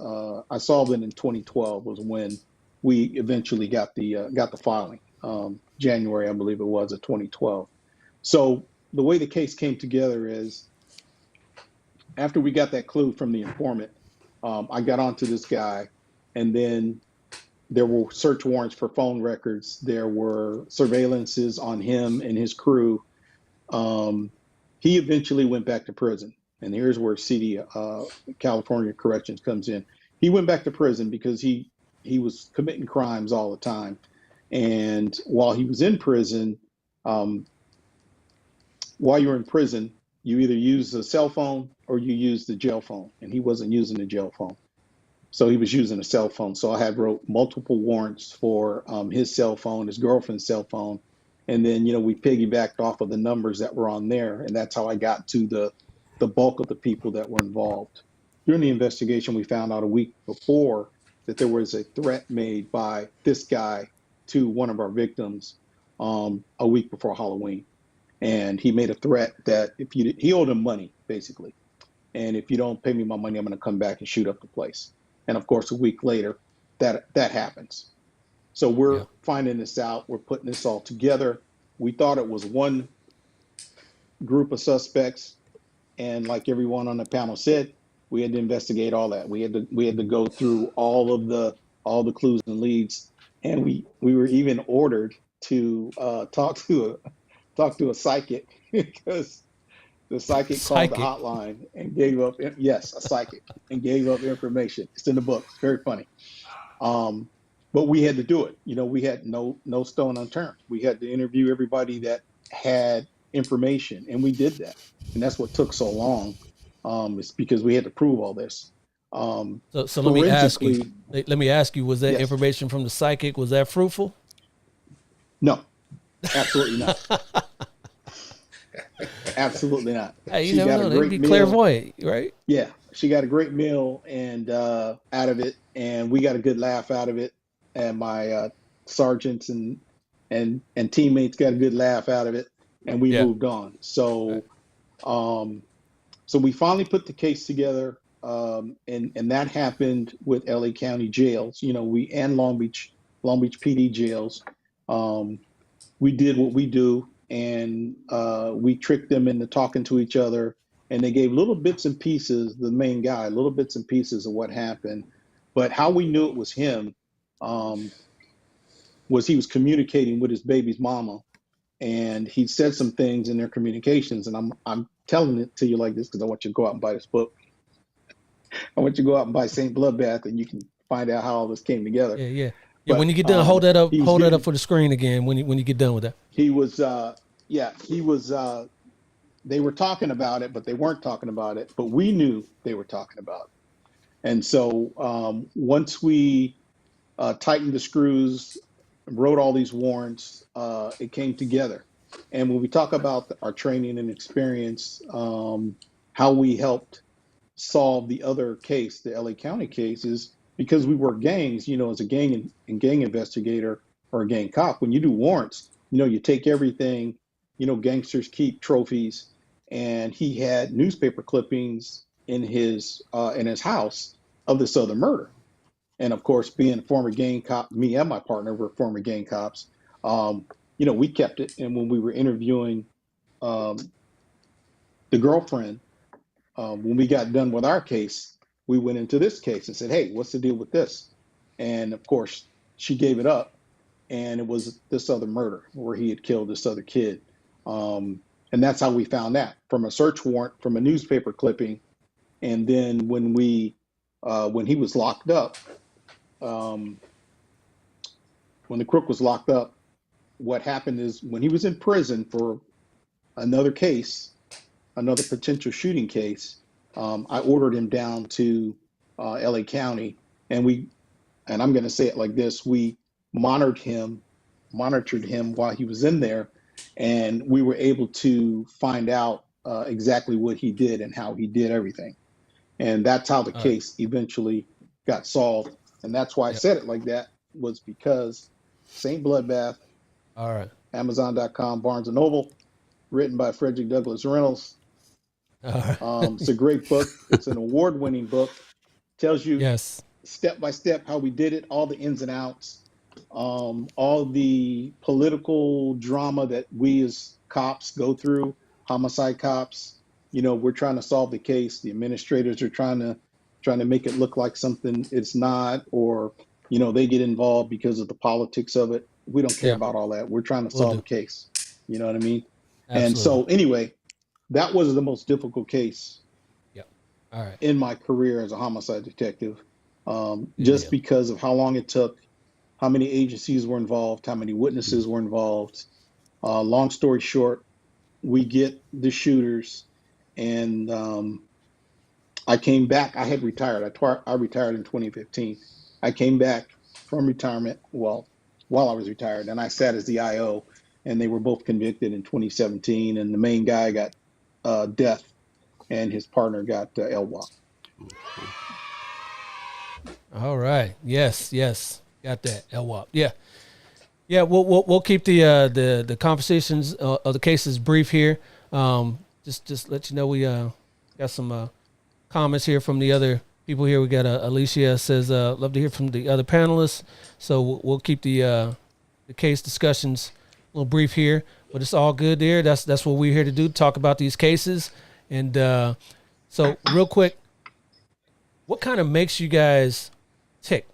I solved it in 2012 was when we eventually got the filing. January, I believe it was, of 2012. So the way the case came together is after we got that clue from the informant, I got onto this guy, and then there were search warrants for phone records. There were surveillances on him and his crew. He eventually went back to prison, and here's where California Corrections comes in. He went back to prison because he was committing crimes all the time, and while he was in prison, while you're in prison, you either use the cell phone or you use the jail phone, and he wasn't using the jail phone. So he was using a cell phone. So I had wrote multiple warrants for his cell phone, his girlfriend's cell phone. And then, we piggybacked off of the numbers that were on there. And that's how I got to the bulk of the people that were involved. During the investigation, we found out a week before that there was a threat made by this guy to one of our victims a week before Halloween. And he made a threat that he owed him money, basically. And if you don't pay me my money, I'm going to come back and shoot up the place. And of course, a week later, that happens. So we're finding this out. We're putting this all together. We thought it was one group of suspects, and like everyone on the panel said, we had to investigate all that. We had to go through all the clues and leads, and we were even ordered to talk to a psychic because the psychic called the hotline and gave up. Yes, a psychic, and gave up information. It's in the book. It's very funny. But we had to do it. We had no stone unturned. We had to interview everybody that had information, and we did that. And that's what took so long. It's because we had to prove all this. So let me ask you, was that information from the psychic, was that fruitful? No, absolutely not. Absolutely not. Hey, you never know. They can be clairvoyant, right? Yeah, she got a great meal and out of it, and we got a good laugh out of it. And my sergeants and teammates got a good laugh out of it, and we moved on. So, so we finally put the case together, and that happened with LA County jails. And Long Beach PD jails. We did what we do, and we tricked them into talking to each other, and they gave little bits and pieces, the main guy, little bits and pieces of what happened. But how we knew it was him was he was communicating with his baby's mama, and he said some things in their communications, and I'm telling it to you like this because I want you to go out and buy this book. I want you to go out and buy St. Bloodbath, and you can find out how all this came together. Yeah. But, when you get done, hold that up for the screen again when you get done with that. He was they were talking about it, but they weren't talking about it, but we knew they were talking about it. And so once we tightened the screws, wrote all these warrants, it came together. And when we talk about our training and experience, how we helped solve the other case, the LA County case, is because we were gangs, as a gang investigator or a gang cop. When you do warrants, you take everything, gangsters keep trophies, and he had newspaper clippings in his house of this other murder. And of course, being a former gang cop, me and my partner were former gang cops. We kept it. And when we were interviewing the girlfriend, when we got done with our case, we went into this case and said, "Hey, what's the deal with this?" And of course, she gave it up, and it was this other murder where he had killed this other kid. And that's how we found that, from a search warrant, from a newspaper clipping. And then when he was locked up, when the crook was locked up, what happened is when he was in prison for another case, another potential shooting case, I ordered him down to LA County, and I'm going to say it like this: we monitored him while he was in there, and we were able to find out exactly what he did and how he did everything. And that's how the case eventually got solved. And that's why I said it like that, was because St. Bloodbath, all right, Amazon.com, Barnes and Noble, written by Frederick Douglass Reynolds. All right. It's a great book. It's an award-winning book. Tells you Yes. step by step how we did it, all the ins and outs, all the political drama that we as cops go through, homicide cops. You know, we're trying to solve the case. The administrators are trying to make it look like something it's not, or you know, they get involved because of the politics of it. We don't care Yeah. about all that. We're trying to We'll solve do. a case. You know what I mean? And Absolutely. so anyway, that was the most difficult case Yep. All right. in my career as a homicide detective, Good just deal. because of how long it took, how many agencies were involved, how many witnesses were involved. Long story short, we get the shooters, and I came back. I had retired. I retired in 2015. I came back from retirement, well, while I was retired, and I sat as the IO, and they were both convicted in 2017. And the main guy got death, and his partner got LWOP. All right. Yes. Yes. Got that. LWAP. Yeah. Yeah. We'll keep the conversations of the cases brief here. Just let you know we got some comments here from the other people here. We got Alicia says love to hear from the other panelists. So we'll keep the case discussions a little brief here, but it's all good there. That's what we're here to do. Talk about these cases. And so real quick, what kind of makes you guys tick?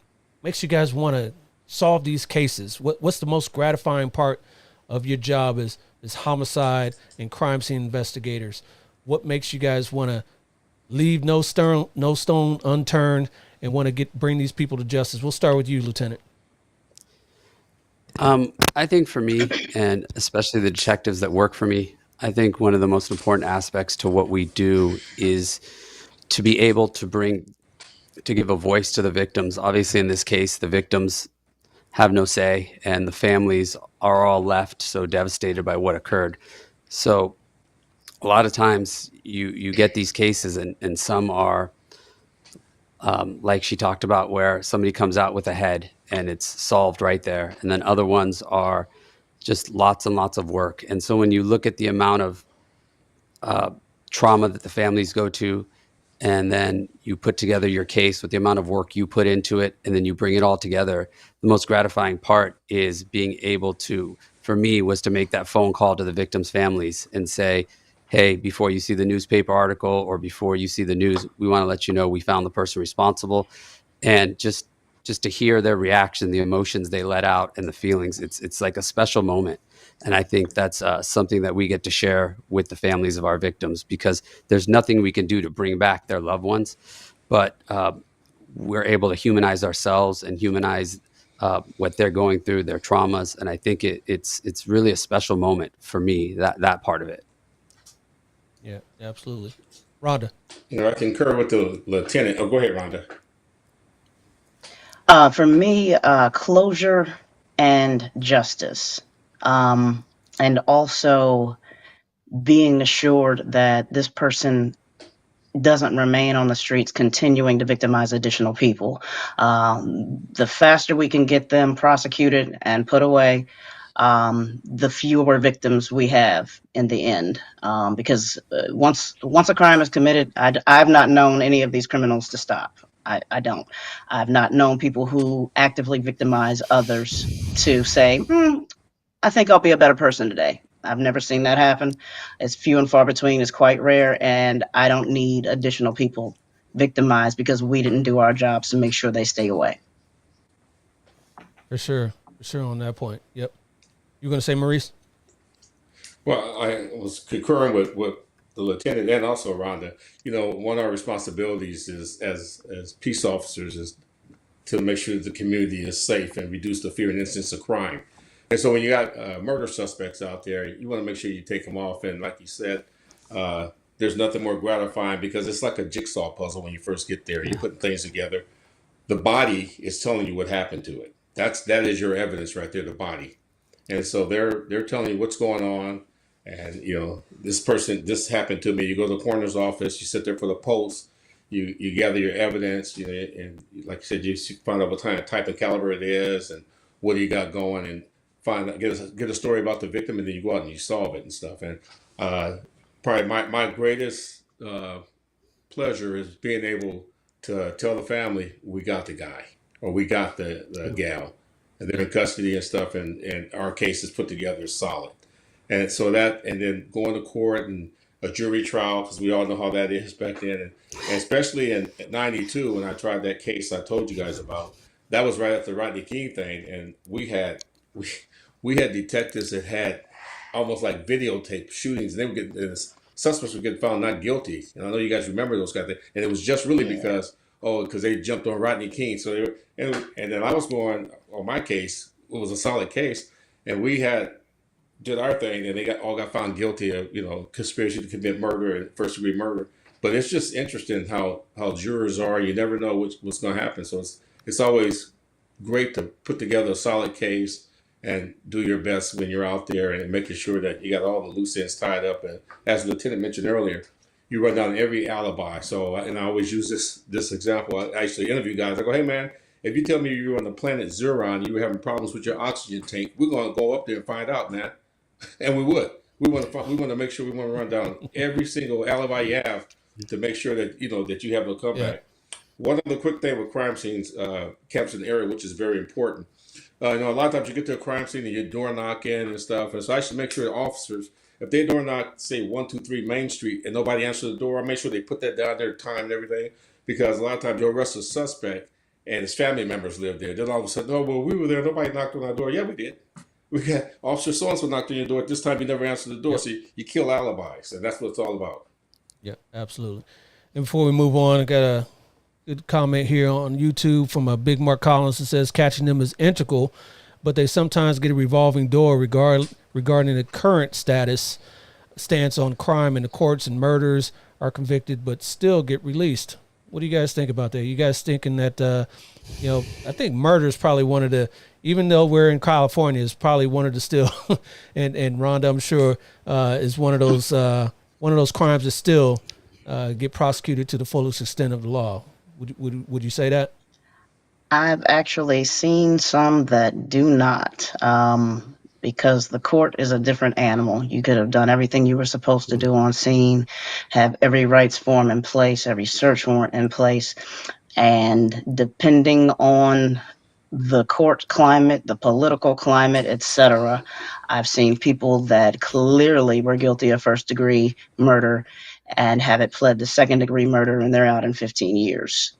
Makes you guys want to solve these cases? What's the most gratifying part of your job as homicide and crime scene investigators? What makes you guys want to leave no stone unturned and want to bring these people to justice? We'll start with you, Lieutenant. I think for me, and especially the detectives that work for me, I think one of the most important aspects to what we do is to be able to give a voice to the victims. Obviously, in this case, the victims have no say, and the families are all left so devastated by what occurred. So a lot of times you get these cases, and some are like she talked about, where somebody comes out with a head and it's solved right there. And then other ones are just lots and lots of work. And so when you look at the amount of trauma that the families go to, and then you put together your case with the amount of work you put into it, and then you bring it all together, the most gratifying part is being able to, for me, was to make that phone call to the victims' families and say, hey, before you see the newspaper article or before you see the news, we want to let you know we found the person responsible. And just to hear their reaction, the emotions they let out, and the feelings, it's like a special moment. And I think that's something that we get to share with the families of our victims, because there's nothing we can do to bring back their loved ones, but we're able to humanize ourselves and humanize what they're going through, their traumas. And I think it's really a special moment for me, that part of it. Yeah, absolutely. Rhonda. You know, I concur with the lieutenant. Oh, go ahead, Rhonda. For me, closure and justice, and also being assured that this person doesn't remain on the streets continuing to victimize additional people. The faster we can get them prosecuted and put away, the fewer victims we have in the end. Because once a crime is committed, I've not known any of these criminals to stop. I don't. I've not known people who actively victimize others to say, I think I'll be a better person today. I've never seen that happen. It's few and far between. It's quite rare, and I don't need additional people victimized because we didn't do our jobs to make sure they stay away. For sure on that point. Yep. You going to say, Maurice? Well, I was concurring with what the lieutenant and also Rhonda. You know, one of our responsibilities is as peace officers is to make sure the community is safe and reduce the fear and incidence of crime. And so when you got murder suspects out there, you want to make sure you take them off. And like you said, there's nothing more gratifying, because it's like a jigsaw puzzle when you first get there. You're putting things together. The body is telling you what happened to it. That is your evidence right there, the body. And so they're telling you what's going on. And you know, this happened to me. You go to the coroner's office, you sit there for the pulse, you gather your evidence, you know, and like I said, you find out what kind of type and caliber it is and what he got going, and get a story about the victim, and then you go out and you solve it and stuff. And probably my greatest pleasure is being able to tell the family we got the guy or we got the gal, and they're in custody and stuff, and our case is put together solid. And so that, and then going to court and a jury trial, because we all know how that is back then, and especially in '92 when I tried that case I told you guys about. That was right after the Rodney King thing, and we, we had detectives that had almost like videotape shootings, and they were getting suspects were getting found not guilty. And I know you guys remember those kind of things, and it was just really because they jumped on Rodney King. So they were, and then I was going on my case. It was a solid case, and we had did our thing, and they got found guilty of conspiracy to commit murder and first degree murder. But it's just interesting how jurors are. You never know what's going to happen. So it's always great to put together a solid case and do your best when you're out there and making sure that you got all the loose ends tied up. And as the lieutenant mentioned earlier, you run down every alibi. So, and I always use this example. I actually interview guys. I go, hey man, if you tell me you were on the planet Zuron, you were having problems with your oxygen tank, we're going to go up there and find out, man. And we would. We want to make sure we want to run down every single alibi you have to make sure that that you have no comeback. One other quick thing with crime scenes, capturing the area, which is very important. A lot of times you get to a crime scene and you're door knocking and stuff, and so I should make sure the officers, if they door knock, say 123 Main Street, and nobody answers the door, I make sure they put that down there, time and everything, because a lot of times you'll arrest a suspect and his family members live there. Then all of a sudden, oh well, we were there, nobody knocked on our door. Yeah, we did. We got Officer so and so knocked on your door. At this time, you never answered the door, so you kill alibis, and that's what it's all about. Yeah, absolutely. And before we move on, I got a good comment here on YouTube from a Big Mark Collins that says catching them is integral, but they sometimes get a revolving door regarding the current stance on crime in the courts, and murders are convicted but still get released. What do you guys think about that? You guys thinking that I think murder is probably one of the, even though we're in California, is probably one of the still and Rhonda, I'm sure, is one of those crimes that still get prosecuted to the fullest extent of the law. Would you say that? I've actually seen some that do not, because the court is a different animal. You could have done everything you were supposed to do on scene, have every rights form in place, every search warrant in place, and depending on the court climate, the political climate, etc., I've seen people that clearly were guilty of first-degree murder and have it pled to second-degree murder, and they're out in 15 years.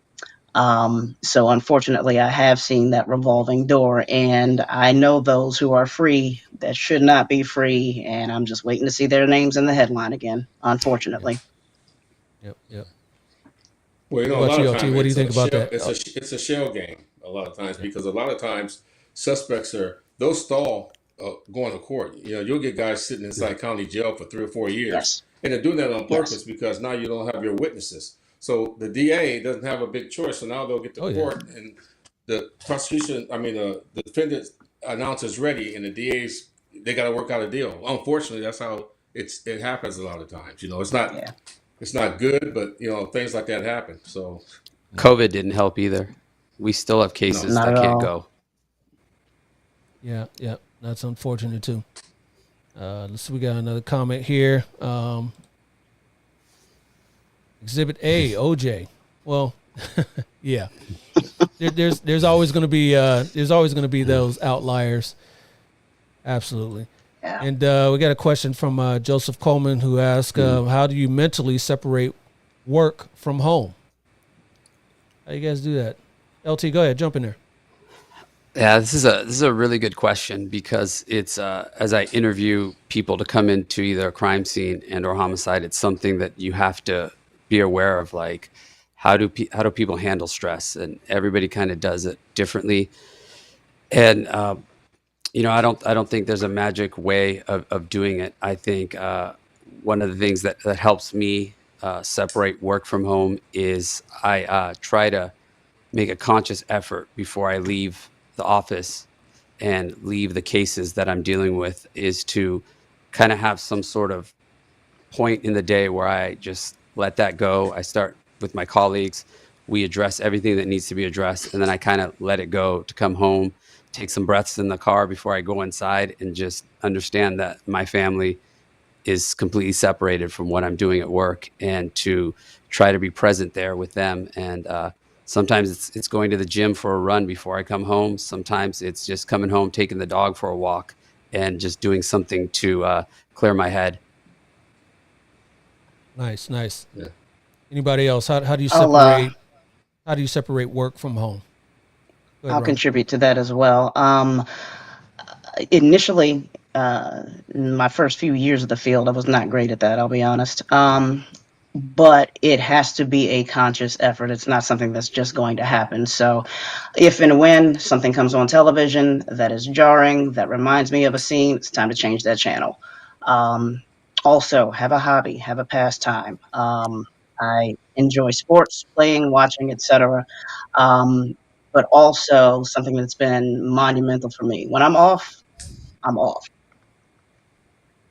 So unfortunately, I have seen that revolving door, and I know those who are free that should not be free, and I'm just waiting to see their names in the headline again, unfortunately. Yep. Well, a What lot about of you, times What do you think about that? it's a shell game a lot of times, because a lot of times suspects they'll stall going to court. You'll get guys sitting inside county jail for 3 or 4 years, Yes. and they're doing that on purpose Yes. because now you don't have your witnesses. So the DA doesn't have a big choice. So now they'll get to court, and the the defendant announces ready, and the DA's they got to work out a deal. Unfortunately, that's how it happens a lot of times. It's not. Yeah. It's not good, but things like that happen. So COVID didn't help either. We still have cases Not that at can't all. go. Yeah, that's unfortunate too. Let's see, we got another comment here. Exhibit A, OJ. Well, yeah. There's always going to be those outliers. Absolutely. Yeah. And we got a question from Joseph Coleman, who asked, how do you mentally separate work from home? How you guys do that? LT, go ahead, jump in there. Yeah, this is a really good question, because it's as I interview people to come into either a crime scene and or homicide, it's something that you have to be aware of. Like, how do people handle stress? And everybody kind of does it differently. And I don't think there's a magic way of doing it. I think one of the things that helps me separate work from home is I try to make a conscious effort before I leave the office and leave the cases that I'm dealing with, is to kind of have some sort of point in the day where I just let that go. I start with my colleagues. We address everything that needs to be addressed, and then I kind of let it go to come home, take some breaths in the car before I go inside and just understand that my family is completely separated from what I'm doing at work, and to try to be present there with them. And sometimes it's going to the gym for a run before I come home. Sometimes it's just coming home, taking the dog for a walk, and just doing something to clear my head. Nice, nice. Yeah. Anybody else? How do you I'll separate? How do you separate work from home? Go ahead, I'll Ron. contribute to that as well. Initially, in my first few years of the field, I was not great at that, I'll be honest. But it has to be a conscious effort. It's not something that's just going to happen. So, if and when something comes on television that is jarring, that reminds me of a scene, it's time to change that channel. Also, have a hobby, have a pastime. I enjoy sports, playing, watching, etc. But also something that's been monumental for me. When I'm off, I'm off.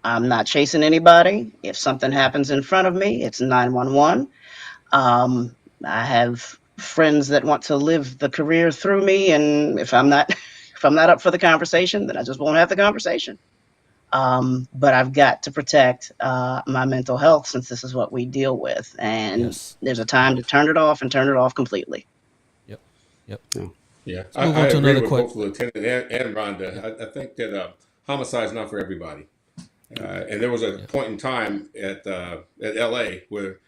I'm not chasing anybody. If something happens in front of me, it's 911. I have friends that want to live the career through me, and if I'm not if I'm not up for the conversation, then I just won't have the conversation. But I've got to protect my mental health, since this is what we deal with, and Yes. there's a time to turn it off and turn it off completely. Yep. Yep. Yeah, Let's move on I to agree another with question. both Lieutenant and Rhonda. I think that homicide is not for everybody. And there was a point in time at LA where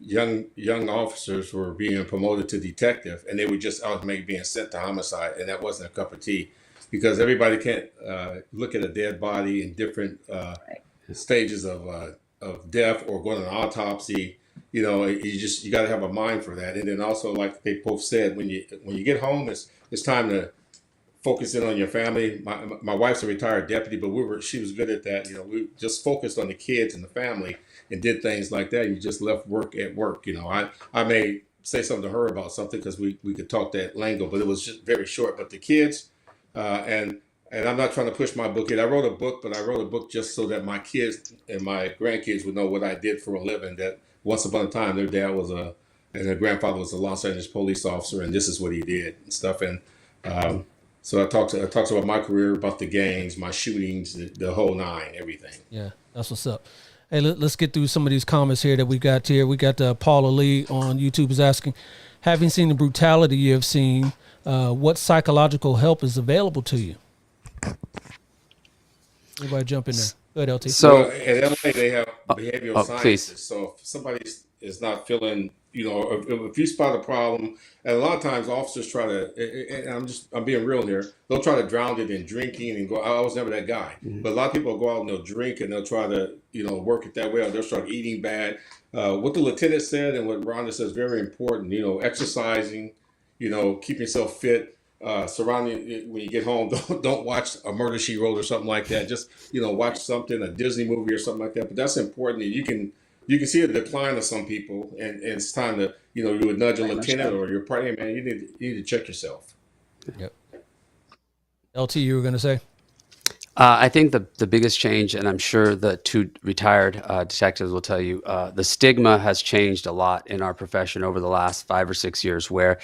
young officers were being promoted to detective, and they were just ultimately being sent to homicide, and that wasn't a cup of tea, because everybody can't look at a dead body in different stages of death or go to an autopsy. You know, you got to have a mind for that. And then also, like they both said, when you get home, it's time to focus in on your family. My wife's a retired deputy, but she was good at that. You know, we just focused on the kids and the family and did things like that. You just left work at work. You know, I may say something to her about something because we could talk that lingo, but it was just very short. But the kids, and I'm not trying to push my book yet. I wrote a book, but I wrote a book just so that my kids and my grandkids would know what I did for a living. That once upon a time, their dad was and their grandfather was a Los Angeles police officer, and this is what he did and stuff. And so I talked about my career, about the gangs, my shootings, the whole nine, everything. Yeah, that's what's up. Hey, let's get through some of these comments here that we got here. We got Paula Lee on YouTube is asking, having seen the brutality you have seen, what psychological help is available to you? Everybody jump in there. Go ahead, LT. So Well, at LA, they have behavioral please. sciences. So if somebody is not feeling, you know, if you spot a problem, and a lot of times officers try to, and I'm being real here, they'll try to drown it in drinking and go. I was never that guy, but a lot of people will go out and they'll drink and they'll try to, you know, work it that way, or they'll start eating bad. What the lieutenant said and what Rhonda says is very important. You know, exercising, you know, keep yourself fit. Surrounding when you get home, don't watch a Murder She Wrote or something like that. Just, you know, watch something, a Disney movie or something like that. But that's important. You can see a decline of some people, and it's time to, you know, you would nudge a Very much lieutenant so. or your partner. Hey, man, you need to check yourself. Yep. LT, you were going to say? I think the biggest change, and I'm sure the two retired detectives will tell you, the stigma has changed a lot in our profession over the last 5 or 6 years, where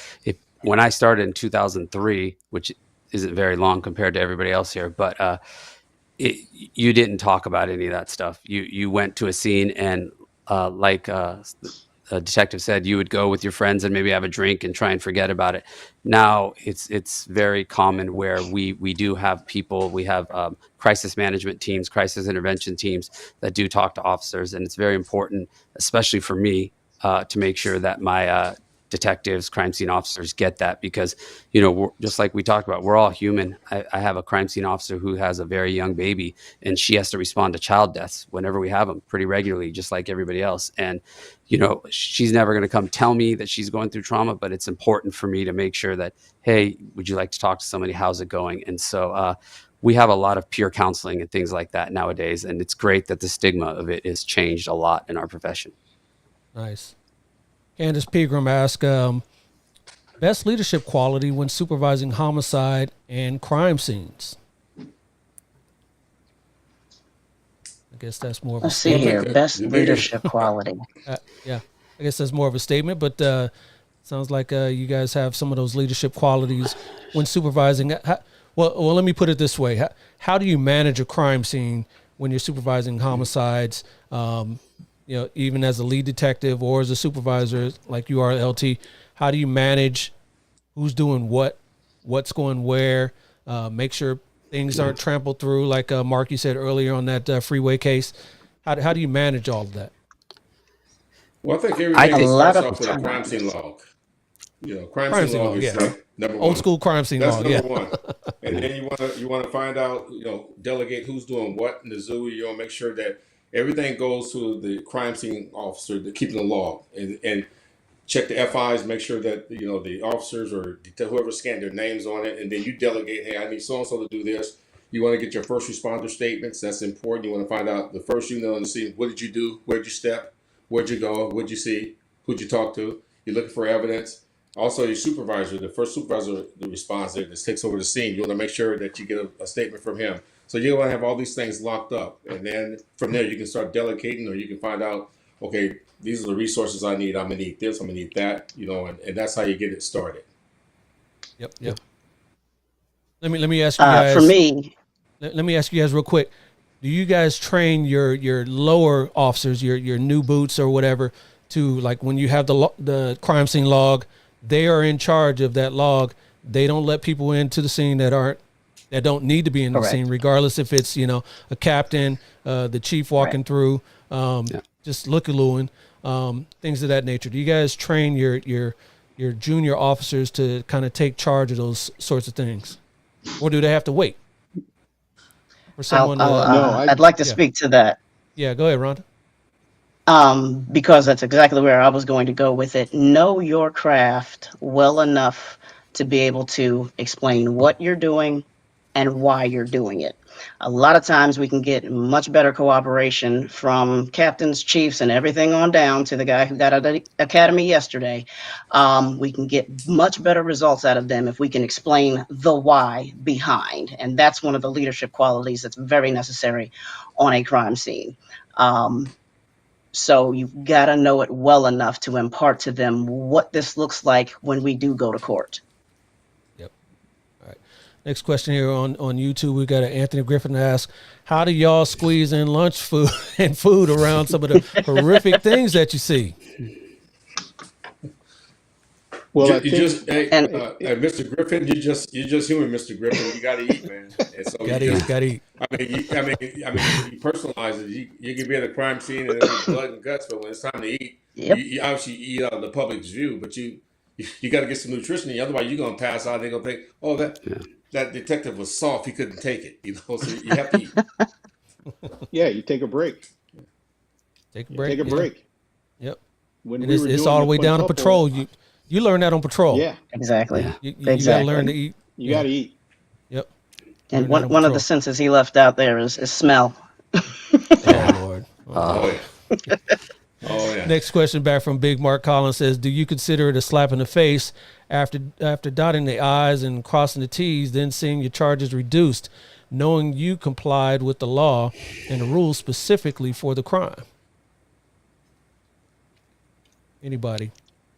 when I started in 2003, which isn't very long compared to everybody else here, but you didn't talk about any of that stuff. You went to a scene, and like the detective said, you would go with your friends and maybe have a drink and try and forget about it. Now it's very common where we do have people, we have crisis management teams, crisis intervention teams that do talk to officers, and it's very important, especially for me, to make sure that my detectives, crime scene officers get that, because, you know, just like we talked about, we're all human. I have a crime scene officer who has a very young baby, and she has to respond to child deaths whenever we have them, pretty regularly, just like everybody else. And, you know, she's never going to come tell me that she's going through trauma, but it's important for me to make sure that, hey, would you like to talk to somebody? How's it going? And so we have a lot of peer counseling and things like that nowadays, and it's great that the stigma of it has changed a lot in our profession. Nice. Candace Pegram asked, best leadership quality when supervising homicide and crime scenes. I guess that's more of a Let's see statement. here. Best leadership quality. Yeah, I guess that's more of a statement, but Sounds like you guys have some of those leadership qualities when supervising. Well, let me put it this way: how do you manage a crime scene when you're supervising homicides? Even as a lead detective or as a supervisor, like you are, LT. How do you manage who's doing what, what's going where? Make sure things aren't trampled through, like Mark, you said earlier on that freeway case. How do you manage all of that? Well, I think I everything think starts off with a crime scene times. log. Crime Crime scene scene log log, is yeah. like number Old one. school crime scene That's log, yeah. number one. And then you wanna find out, delegate who's doing what in the zoo. You want to make sure that everything goes to the crime scene officer to keeping the log and check the FIs, make sure that the officers or whoever scanned their names on it, and then you delegate. Hey, I need so and so to do this. You want to get your first responder statements. That's important. You want to find out the first on the scene. What did you do? Where'd you step? Where'd you go? What'd you see? Who'd you talk to? You're looking for evidence. Also, your supervisor, the first supervisor that responds there, that takes over the scene. You want to make sure that you get a statement from him. So you want to have all these things locked up, and then from there you can start delegating, or you can find out, okay, these are the resources I need. I'm gonna need this. I'm gonna need that. And that's how you get it started. Yep. Let me ask you For guys. me, Let me ask you guys real quick. Do you guys train your lower officers, your new boots or whatever, to, like, when you have the crime scene log, they are in charge of that log. They don't let people into the scene that don't need to be in the correct. scene, regardless if it's a captain, the chief walking through, just lookalooing, things of that nature. Do you guys train your junior officers to kind of take charge of those sorts of things, or do they have to wait for someone? I'd like to speak to that. Yeah, go ahead, Rhonda. Because that's exactly where I was going to go with it. Know your craft well enough to be able to explain what you're doing and why you're doing it. A lot of times we can get much better cooperation from captains, chiefs, and everything on down to the guy who got out of the academy yesterday. We can get much better results out of them if we can explain the why behind. And that's one of the leadership qualities that's very necessary on a crime scene. So you've got to know it well enough to impart to them what this looks like when we do go to court. Yep. All right. Next question here on YouTube. We got Anthony Griffin ask, how do y'all squeeze in lunch food and food around some of the horrific things that you see? Well, Mr. Griffin, you're just human, Mr. Griffin. You got to eat, man. And so Gotta eat. I mean, you personalize it. You can be at a crime scene and there'll be blood and guts, but when it's time to eat, Yep. you obviously eat out of the public's view, but you got to get some nutrition in you. Otherwise, you're gonna pass out. They're gonna think, oh, that detective was soft. He couldn't take it. So you have to eat. yeah, you take a break. Take a break. Break. Yep. When and it's all the way down to patrol. You learn that on patrol. Yeah, exactly. You exactly. got to learn to eat. You got to eat. Yep. And one of the senses he left out there is smell. Oh, Lord. Oh, yeah. Oh, yeah. Next question back from Big Mark Collins says, do you consider it a slap in the face after dotting the I's and crossing the T's, then seeing your charges reduced, knowing you complied with the law and the rules specifically for the crime? Anybody?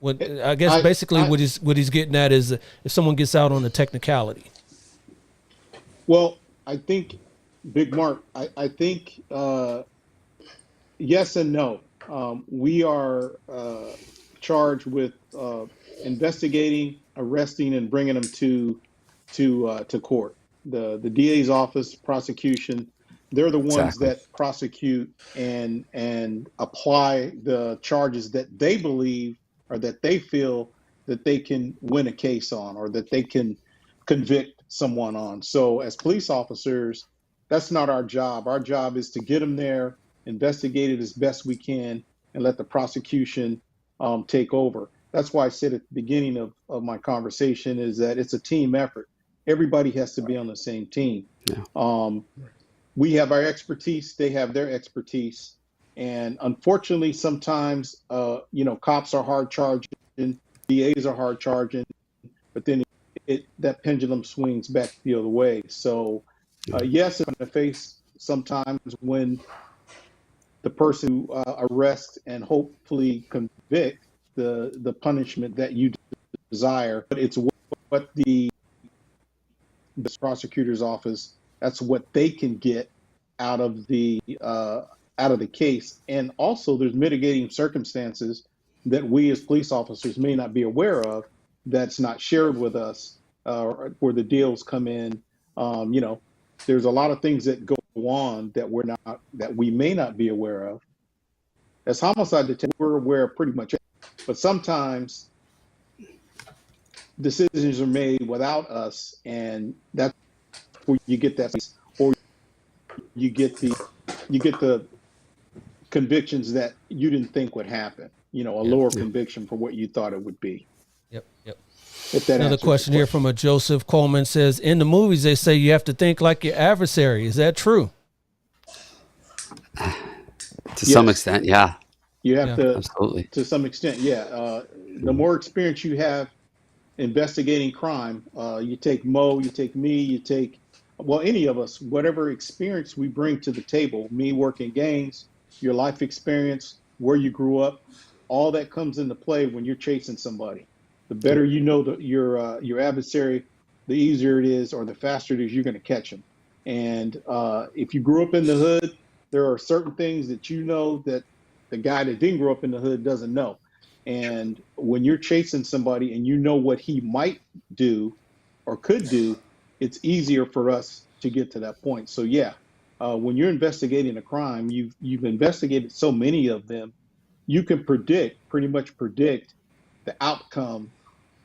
I guess basically what he's getting at is if someone gets out on a technicality. Well, I think, Big Mark, I think yes and no. We are charged with investigating, arresting, and bringing them to court. The DA's office, prosecution, they're the ones that prosecute and apply the charges that they believe or that they feel that they can win a case on or that they can convict someone on. So as police officers, that's not our job. Our job is to get them there, investigate it as best we can, and let the prosecution take over. That's why I said at the beginning of my conversation is that it's a team effort. Everybody has to be on the same team. Yeah. We have our expertise, they have their expertise. And unfortunately, sometimes, cops are hard charging, DAs are hard charging, but then that pendulum swings back the other way. So, yes, in the face sometimes when the person who arrests and hopefully convict the punishment that you desire, but it's what the prosecutor's office, that's what they can get out of the case. And also there's mitigating circumstances that we as police officers may not be aware of, that's not shared with us, where the deals come in. There's a lot of things that go on that we may not be aware of. As homicide detectives, we're aware of pretty much it, but sometimes decisions are made without us, and that's where you get that, or you get the convictions that you didn't think would happen. A lower conviction for what you thought it would be. Yep. If that Another answers question your here from a Joseph Coleman says, in the movies they say you have to think like your adversary. Is that true? To some extent, yeah. You have to, absolutely. to some extent, yeah. The more experience you have investigating crime, you take Mo, you take me, you take, well, any of us, whatever experience we bring to the table, me working gangs, your life experience, where you grew up, all that comes into play when you're chasing somebody. The better you know your adversary, the easier it is, or the faster it is you're going to catch them. And if you grew up in the hood, there are certain things that you know that the guy that didn't grow up in the hood doesn't know. And when you're chasing somebody and you know what he might do or could do, it's easier for us to get to that point. So yeah, when you're investigating a crime, you've investigated so many of them, you can pretty much predict the outcome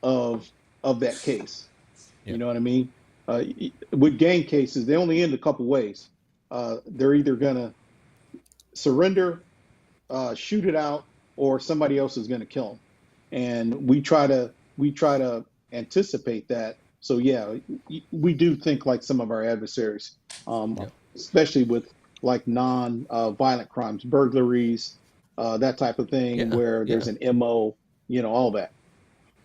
of that case. You know what I mean? With gang cases, they only end a couple ways. They're either gonna surrender, shoot it out, or somebody else is going to kill them. And we try to anticipate that. So yeah, we do think like some of our adversaries, especially with like non-violent crimes, burglaries, that type of thing, where there's an MO, all that.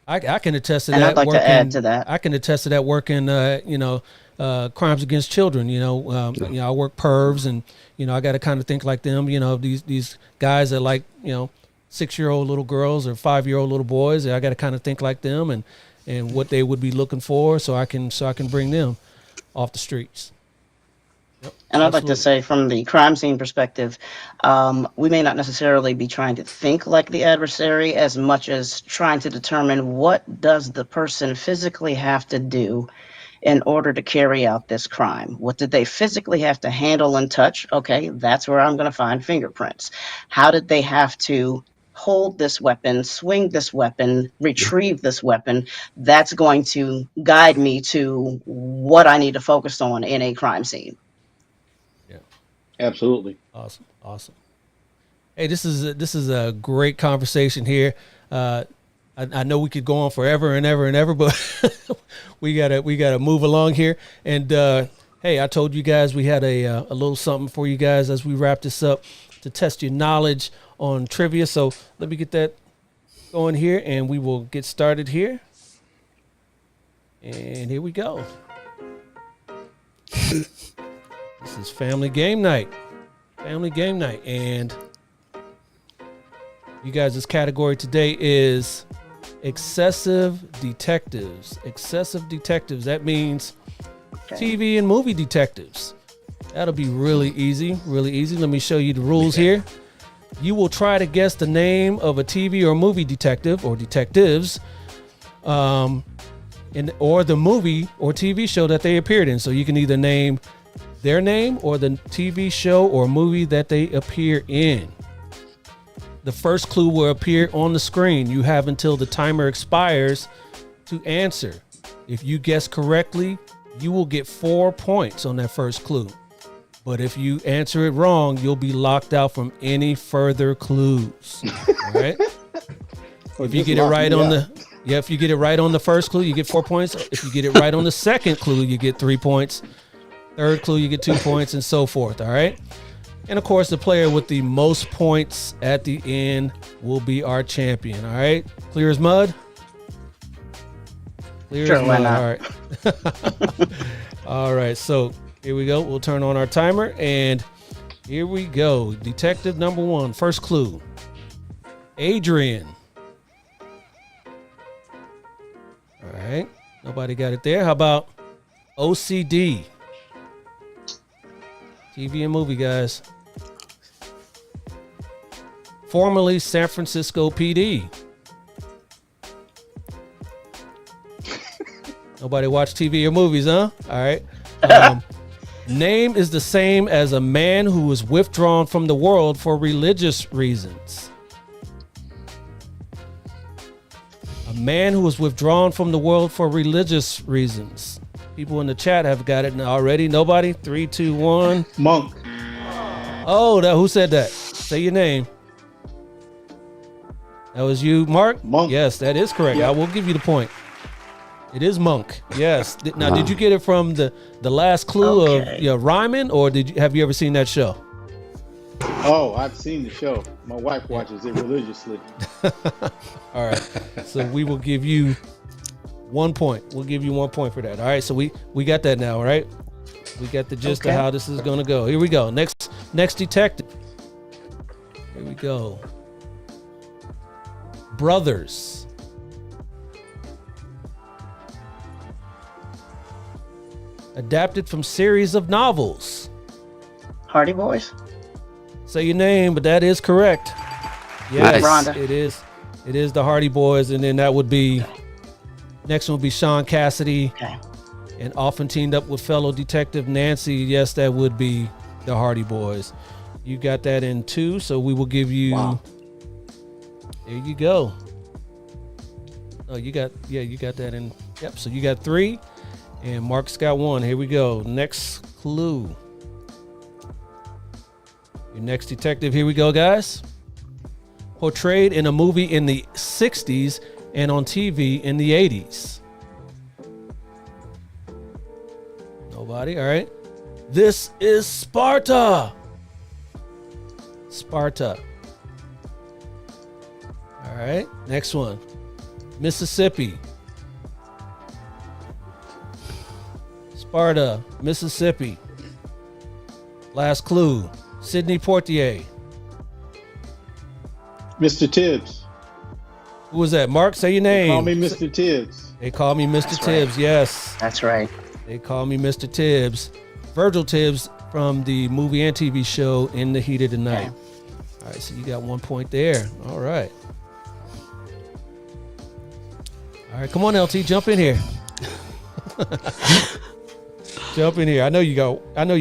I can attest to And that. I'd like to add to that. I can attest to that working, crimes against children. I work pervs, and I got to kind of think like them. These guys that like 6-year-old little girls or 5-year-old little boys. I got to kind of think like them and what they would be looking for, so I can bring them off the streets. And I'd like to say, from the crime scene perspective, we may not necessarily be trying to think like the adversary as much as trying to determine what does the person physically have to do in order to carry out this crime. What did they physically have to handle and touch? Okay, that's where I'm going to find fingerprints. How did they have to hold this weapon, swing this weapon, retrieve this weapon? That's going to guide me to what I need to focus on in a crime scene. Absolutely. Awesome. Hey, this is a great conversation here. I know we could go on forever and ever and ever, but we gotta move along here. And hey, I told you guys we had a little something for you guys as we wrap this up to test your knowledge on trivia. So let me get that going here, and we will get started here. And here we go. This is Family Game Night. And you guys' category today is excessive detectives. That means TV and movie detectives. That'll be really easy. Let me show you the rules here. You will try to guess the name of a TV or movie detective or detectives, or the movie or TV show that they appeared in. So you can either name their name or the TV show or movie that they appear in. The first clue will appear on the screen. You have until the timer expires to answer. If you guess correctly, you will get 4 points on that first clue. But if you answer it wrong, you'll be locked out from any further clues. All right? If you get it right on if you get it right on the first clue, you get 4 points. If you get it right on the second clue, you get 3 points. Third clue, you get 2 points, and so forth. All right. And of course, the player with the most points at the end will be our champion. All right. Clear as mud. Why not? All right. All right. So here we go. We'll turn on our timer, and here we go. Detective number 1. First clue. Adrian right. Nobody got it there. How about OCD? TV and movie, guys. Formerly San Francisco PD. Nobody watch TV or movies, huh? All right. Name is the same as a man who was withdrawn from the world for religious reasons. A man who was withdrawn from the world for religious reasons. People in the chat have got it already. Nobody? 3, 2, 1. Monk. Oh, who said that? Say your name. That was you, Mark? Monk. Yes, that is correct. Yep. I will give you the point. It is Monk. Yes. Now, did you get it from the last clue of rhyming, or have you ever seen that show? Oh, I've seen the show. My wife watches it religiously. All right. So we will give you 1 point. We'll give you 1 point for that. All right. So we got that now, all right? We got the gist of how this is going to go. Here we go. Next detective. Here we go. Brothers. Adapted from series of novels. Hardy Boys. Say your name, but that is correct. Yes, Nice. Rhonda. it is. It is the Hardy Boys, and then that would be next one would be Sean Cassidy, Okay. and often teamed up with fellow detective Nancy. Yes, that would be the Hardy Boys. You got that in 2, so we will give you. Wow. There you go. Oh, you got that in. Yep. So you got 3, and Mark's got 1. Here we go. Next clue. Your next detective. Here we go, guys. Portrayed in a movie in the 60s and on TV in the 80s. Nobody. All right. This is Sparta. Sparta. All right. Next one. Mississippi. Sparta, Mississippi. Last clue. Sidney Poitier. Mr. Tibbs. Who was that? Mark, say your name. Call me Mr. Tibbs. They call me Mr. That's Tibbs. right. Yes. That's right. They call me Mr. Tibbs. Virgil Tibbs from the movie and TV show In the Heat of the Night. All right, so you got 1 point there. All right. All right, come on, LT, jump in here. Jump in here. I know you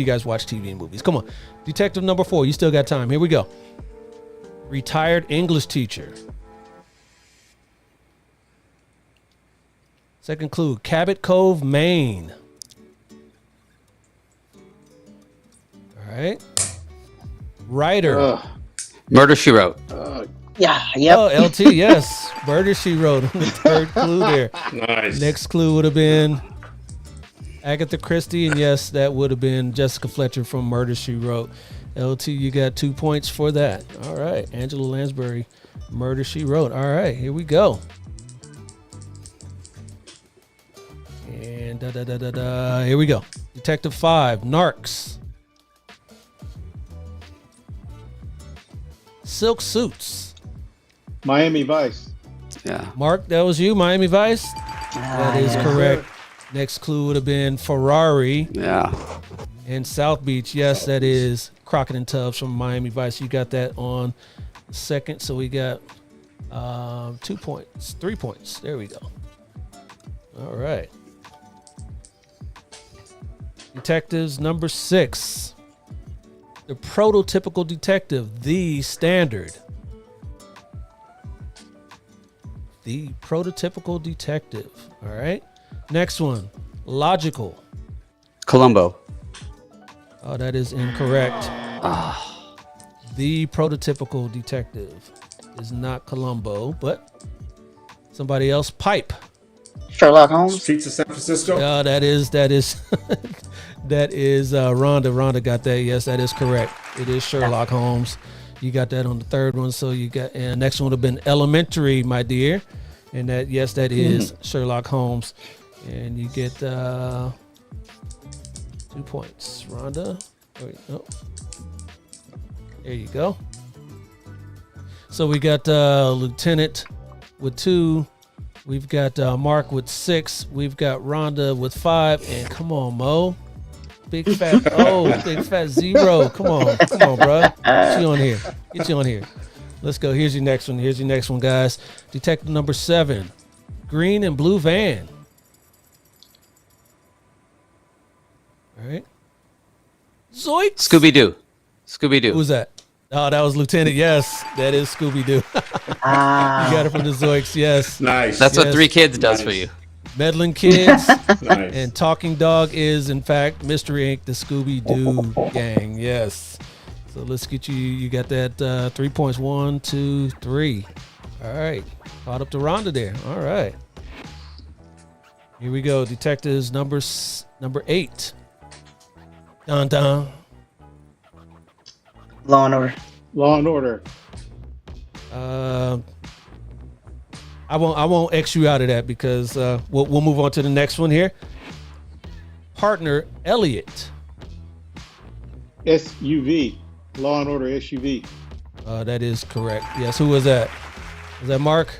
guys watch TV and movies. Come on. Detective number 4. You still got time. Here we go. Retired English teacher. Second clue, Cabot Cove, Maine. All right. Writer. Murder, She Wrote. Yeah. Yep. Oh, LT, yes. Murder, She Wrote on the third clue there. Nice. Next clue would have been Agatha Christie, and yes, that would have been Jessica Fletcher from Murder, She Wrote. LT, you got 2 points for that. All right. Angela Lansbury, Murder, She Wrote. All right, here we go. And here we go. Detective 5, Narcs. Silk Suits. Miami Vice. Yeah. Mark, that was you, Miami Vice? That is correct. Next clue would have been Ferrari Yeah. and South Beach. Yes, that is Crockett and Tubbs from Miami Vice. You got that on second, so we got 2 points, 3 points. There we go. All right. Detectives number 6. The prototypical detective, the standard. The prototypical detective. All right. Next one. Logical. Columbo. Oh, that is incorrect. The prototypical detective is not Columbo, but somebody else. Pipe. Sherlock Holmes. Streets of San Francisco. That is that is Rhonda. Rhonda got that. Yes, that is correct. It is Sherlock Holmes. You got that on the third one. So you got, and next one would have been Elementary, my dear. And that, yes, that is Sherlock Holmes. And you get 2 points. Rhonda. Wait, oh. There you go. So we got Lieutenant with 2, We've got Mark with 6. We've got Rhonda with 5. And come on, Mo. Big fat big fat 0. Come on, bro. Get you on here. Let's go. Here's your next one, guys. Detective number 7. Green and blue van. All right. Zoinks. Scooby-Doo. Who's that? Oh, that was Lieutenant. Yes, that is Scooby-Doo. You got it from the Zoinks. Yes. Nice. That's what 3 Kids does for you. Meddling Kids. Nice. And Talking Dog is, in fact, Mystery Inc., the Scooby-Doo gang. Yes. So let's get you. You got that 3 points. 1, 2, 3. All right. Caught up to Rhonda there. All right. Here we go. Detectives number 8. Dun dun. Law and Order. Law and Order. I won't X you out of that because we'll move on to the next one here. Partner Elliot. SUV. Law and Order SUV. That is correct. Yes. Who was that? Was that Mark?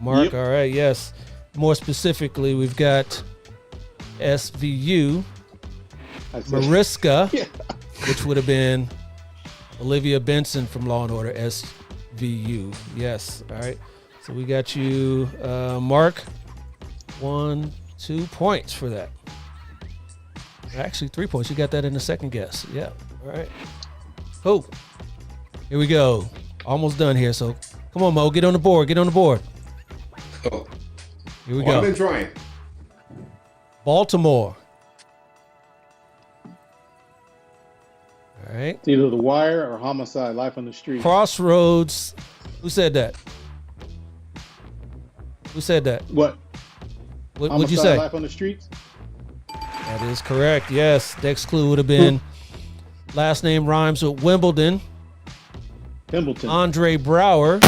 Mark. Yep. All right. Yes. More specifically, we've got SVU. Mariska, which would have been Olivia Benson from Law and Order SVU. Yes. All right. So we got you, Mark. 1, 2 points for that. Actually, 3 points. You got that in the second guess. Yeah. All right. Cool. Here we go. Almost done here. So come on, Mo. Get on the board. Oh. Here we go. I've been trying. Baltimore. All right. It's either The Wire or Homicide, Life on the Street. Crossroads. Who said that? What? What'd you say? Life on the Streets? That is correct. Yes. Next clue would have been last name rhymes with Wimbledon. Pimbleton. Andre Brower,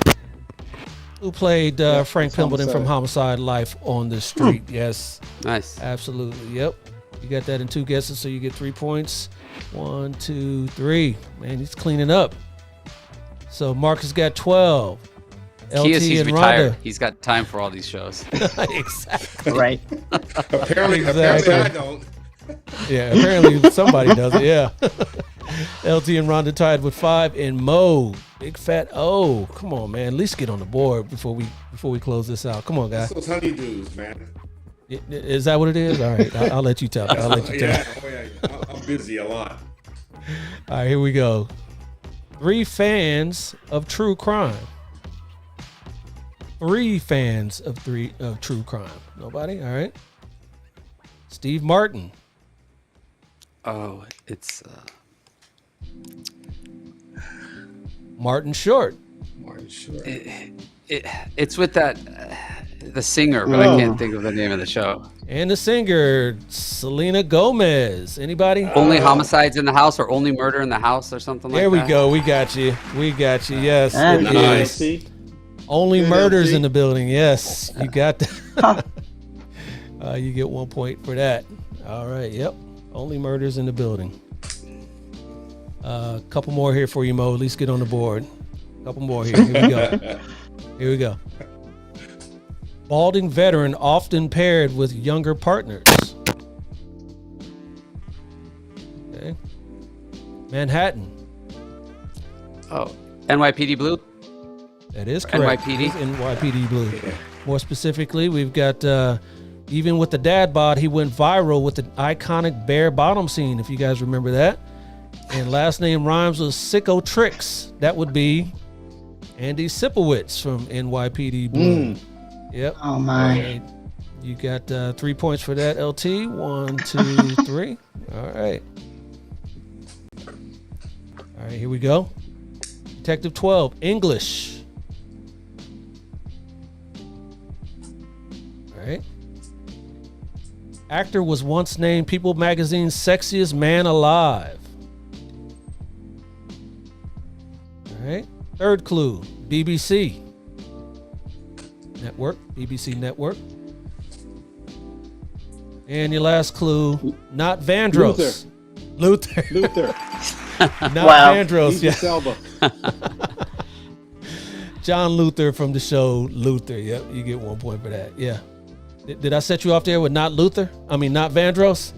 who played Frank Pimbleton Homicide. from Homicide, Life on the Street. Yes. Nice. Absolutely. Yep. You got that in 2 guesses, so you get 3 points. 1, 2, 3. Man, he's cleaning up. So Marcus got 12. LT He's and retired. Rhonda. He's got time for all these shows. Exactly. Right. Apparently Exactly. I don't. Yeah, apparently somebody does it. Yeah. LT and Rhonda tied with 5, and Mo, big fat O. Come on, man. At least get on the board before we close this out. Come on, guys. Those honeydews, man. Is that what it is? All right, I'll let you tell. Yeah. I'm busy a lot. All right, here we go. 3 fans of true crime. 3 fans of true crime. Nobody? All right. Steve Martin. Oh, it's Martin Short. Martin Short. it's with that the singer, but I can't think of the name of the show. And the singer, Selena Gomez. Anybody? Only Homicides in the House, or Only Murder in the House, or something like that. There we go. We got you. Yes, it Nice. is. Only murders in the building. Yes, you got that. You get 1 point for that. All right. Yep. Only murders in the building. A couple more here for you, Mo. At least get on the board. A couple more here. Here we go. Balding veteran often paired with younger partners. Okay. Manhattan. Oh, NYPD Blue. That is correct. NYPD? NYPD Blue. More specifically, we've got even with the dad bod, he went viral with the iconic bare bottom scene, if you guys remember that. And last name rhymes with Sicko Tricks. That would be Andy Sipowicz from NYPD Blue. Yep. Oh my. Okay. You got 3 points for that, LT. 1, 2, 3. All right. All right, here we go. Detective 12, English. All right. Actor was once named People Magazine's sexiest man alive. All right. Third clue, BBC Network, BBC Network. And your last clue, not Vandross. Luther. Not Wow. Vandross. Idris Elba. John Luther from the show Luther. Yep, you get 1 point for that. Yeah. Did I set you off there with not Luther? I mean, not Vandross?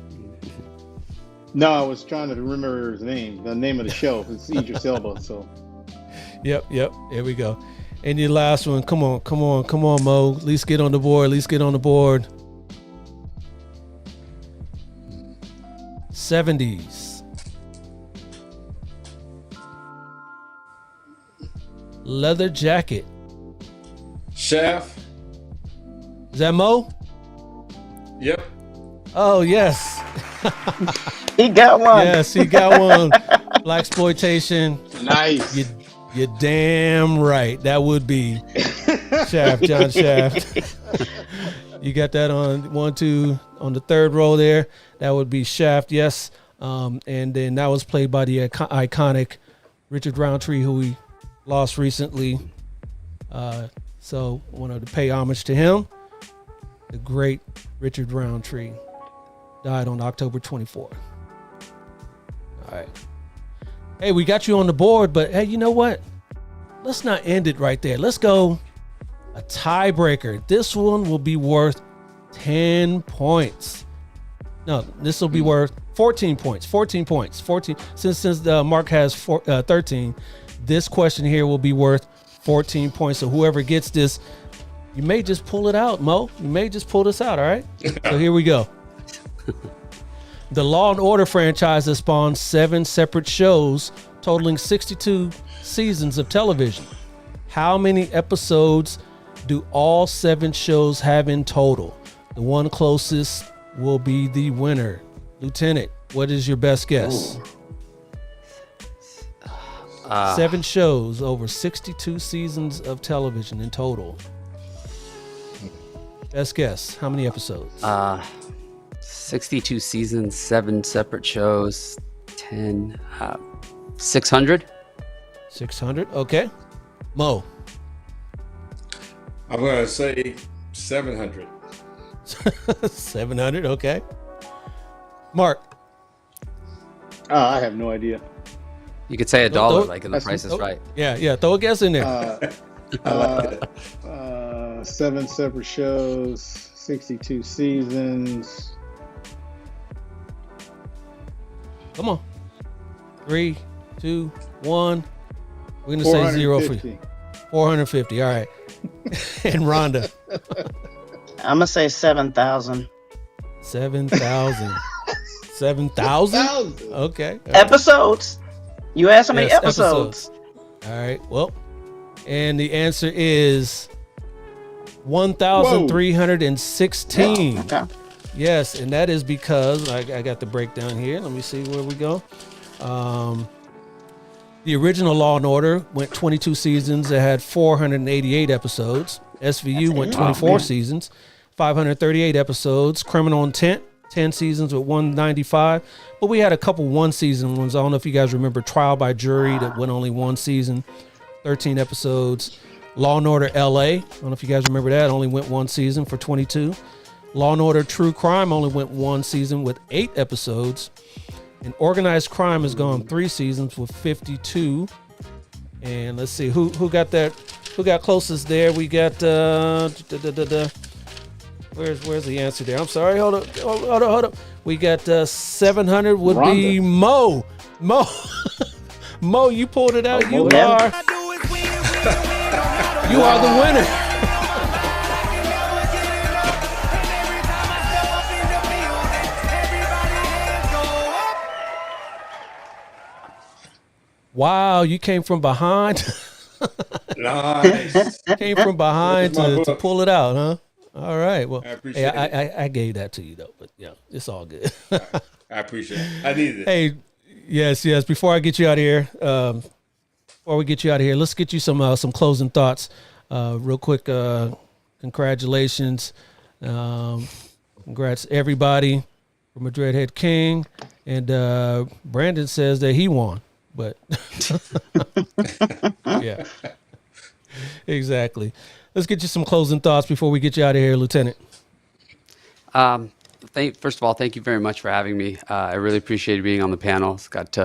No, I was trying to remember his name. The name of the show. It's Idris Elba. So Yep. Here we go. And your last one. Come on, Mo. At least get on the board. 70s. Leather jacket. Shaft. Is that Mo? Yep. Oh, yes. He got one. Yes, he got one. Blaxploitation. nice. You're damn right. That would be Shaft, John Shaft. You got that on 1, 2 on the third row there. That would be Shaft, yes. And then that was played by the iconic Richard Roundtree, who we lost recently. So wanted to pay homage to him. The great Richard Roundtree died on October 24th. All right. Hey, we got you on the board, but hey, you know what? Let's not end it right there. Let's go a tiebreaker. This one will be worth 10 points. No, this will be worth 14 points. 14 points. 14. Since Mark has 13, this question here will be worth 14 points. So whoever gets this, you may just pull it out, Mo. You may just pull this out, all right? So here we go. The Law & Order franchise has spawned 7 separate shows totaling 62 seasons of television. How many episodes do all 7 shows have in total? The one closest will be the winner. Lieutenant, what is your best guess? 7 shows over 62 seasons of television in total. Best guess. How many episodes? 62 seasons, 7 separate shows, 10, 600. 600. Okay. Mo. I'm going to say 700. 700. Okay. Mark. I have no idea. You could say $1, like in The Price is Right. Yeah. Throw a guess in there. 7 separate shows, 62 seasons. Come on. 3, 2, 1. We're going to say 0 for you. 450. All right. And Rhonda. I'm going to say 7,000. 7,000. 7,000? Okay. Episodes. You asked how many Yes, episodes. All right. Well, and the answer is 1,316. Okay. Yes, and that is because I got the breakdown here. Let me see where we go. The original Law and Order went 22 seasons. It had 488 episodes. SVU went 24 seasons, 538 episodes. Criminal Intent, 10 seasons with 195. But we had a couple one-season ones. I don't know if you guys remember Trial by Jury that went only 1 season, 13 episodes. Law and Order LA, I don't know if you guys remember that, only went 1 season for 22. Law and Order True Crime only went 1 season with 8 episodes. And Organized Crime has gone 3 seasons with 52. And let's see who got that. Who got closest there? We got where's the answer there? I'm sorry. Hold up. We got 700 would Rhonda. be Mo. Mo, you pulled it out. You are the winner. Wow, you came from behind. Nice. Came from behind This is my to book. pull it out, huh? All right. Well, I appreciate it. I gave that to you though, but yeah, it's all good. I appreciate it. I needed it. Hey, yes. Before I get you out of here, let's get you some closing thoughts, real quick. Congratulations, congrats everybody from a Dreadhead King, and Brandon says that he won, but yeah, exactly. Let's get you some closing thoughts before we get you out of here, Lieutenant. First of all, thank you very much for having me. I really appreciated being on the panel. It's got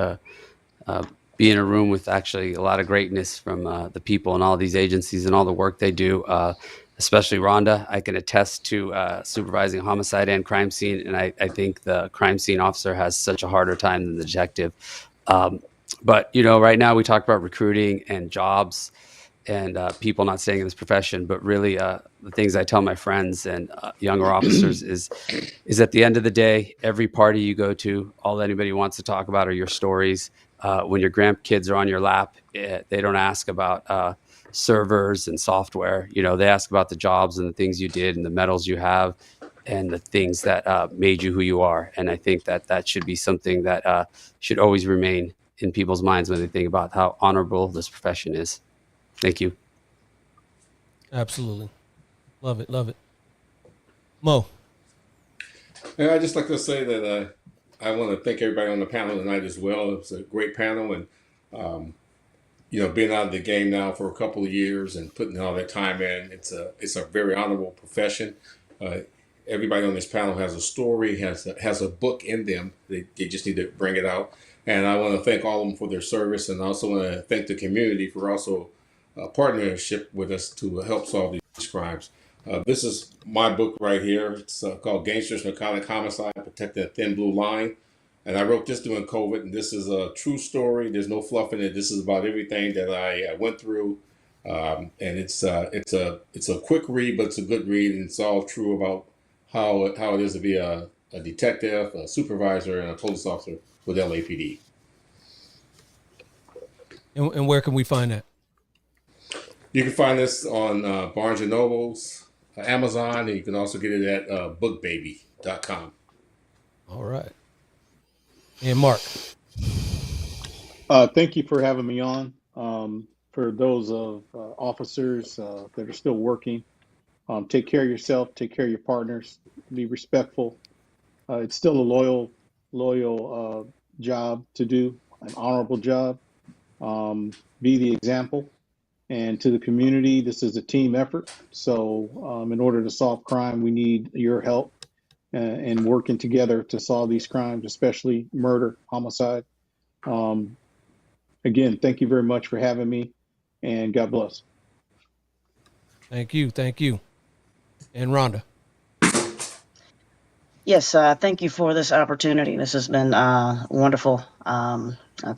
be in a room with actually a lot of greatness from the people and all these agencies and all the work they do. Especially Rhonda, I can attest to supervising homicide and crime scene, and I think the crime scene officer has such a harder time than the detective. But right now we talk about recruiting and jobs and people not staying in this profession, but really the things I tell my friends and younger officers is at the end of the day, every party you go to, all anybody wants to talk about are your stories. When your grandkids are on your lap, they don't ask about servers and software. They ask about the jobs and the things you did and the medals you have and the things that made you who you are. And I think that should be something that should always remain in people's minds when they think about how honorable this profession is. Thank you. Absolutely. Love it. Love it. Mo. And I'd just like to say that I want to thank everybody on the panel tonight as well. It was a great panel, and being out of the game now for a couple of years and putting all that time in, it's a very honorable profession. Everybody on this panel has a story, has a book in them. They just need to bring it out. And I want to thank all of them for their service, and I also want to thank the community for also partnership with us to help solve these crimes. This is my book right here. It's called Gangsters, Narcotic Homicide, Protecting a Thin Blue Line. And I wrote this during COVID, and this is a true story. There's no fluff in it. This is about everything that I went through. And it's a quick read, but it's a good read, and it's all true about how it is to be a detective, a supervisor, and a police officer with LAPD. And where can we find that? You can find this on Barnes & Noble's, Amazon, and you can also get it at bookbaby.com. All right. And Mark. Thank you for having me on. For those of officers that are still working, take care of yourself, take care of your partners, be respectful. It's still a loyal job to do, an honorable job. Be the example. And to the community, this is a team effort. So in order to solve crime, we need your help and working together to solve these crimes, especially murder, homicide. Again, thank you very much for having me, and God bless. Thank you. Thank you. And Rhonda. Yes, thank you for this opportunity. This has been wonderful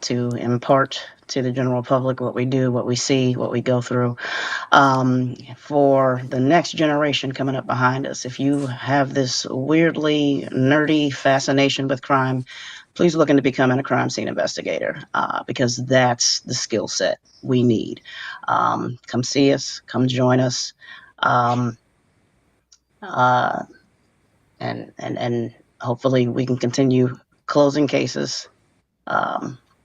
to impart to the general public what we do, what we see, what we go through. For the next generation coming up behind us, if you have this weirdly nerdy fascination with crime, please look into becoming a crime scene investigator because that's the skill set we need. Come see us, come join us. And hopefully we can continue closing cases.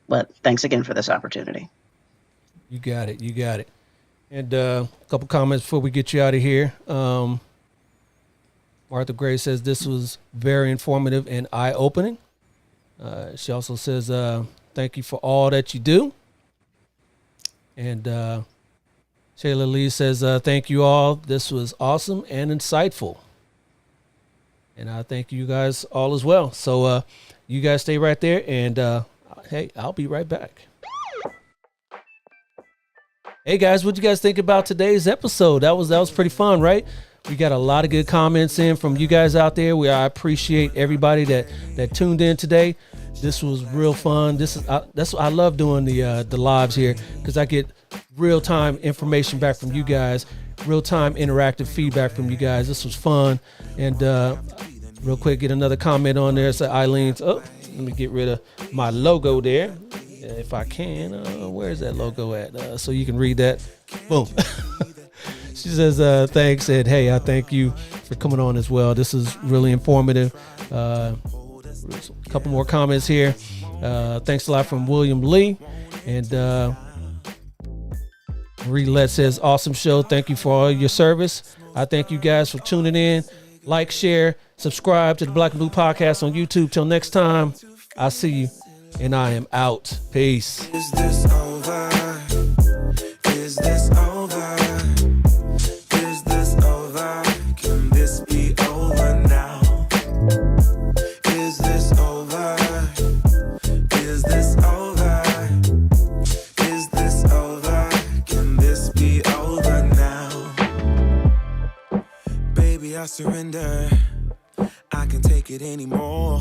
But thanks again for this opportunity. You got it. You got it. And a couple comments before we get you out of here. Martha Gray says this was very informative and eye-opening. She also says, thank you for all that you do. And Shayla Lee says, thank you all. This was awesome and insightful. And I thank you guys all as well. So you guys stay right there. And hey, I'll be right back. Hey guys, what you guys think about today's episode? That was pretty fun, right? We got a lot of good comments in from you guys out there. I appreciate everybody that tuned in today. This was real fun. That's what I love doing the lives here, because I get real time information back from you guys, real time interactive feedback from you guys. This was fun. And real quick, get another comment on there. So Eileen's, let me get rid of my logo there if I can. Where's that logo at? So you can read that. Boom. She says, thanks. And hey, I thank you for coming on as well. This is really informative. A couple more comments here. Thanks a lot from William Lee. And Marie Lett says, awesome show. Thank you for all your service. I thank you guys for tuning in. Like, share, subscribe to the Black and Blue Podcast on YouTube. Till next time, I'll see you. And I am out. Peace. Is this over? Is this over? Is this over? Can this be over now? Is this over? Is this over? I surrender. I can't take it anymore.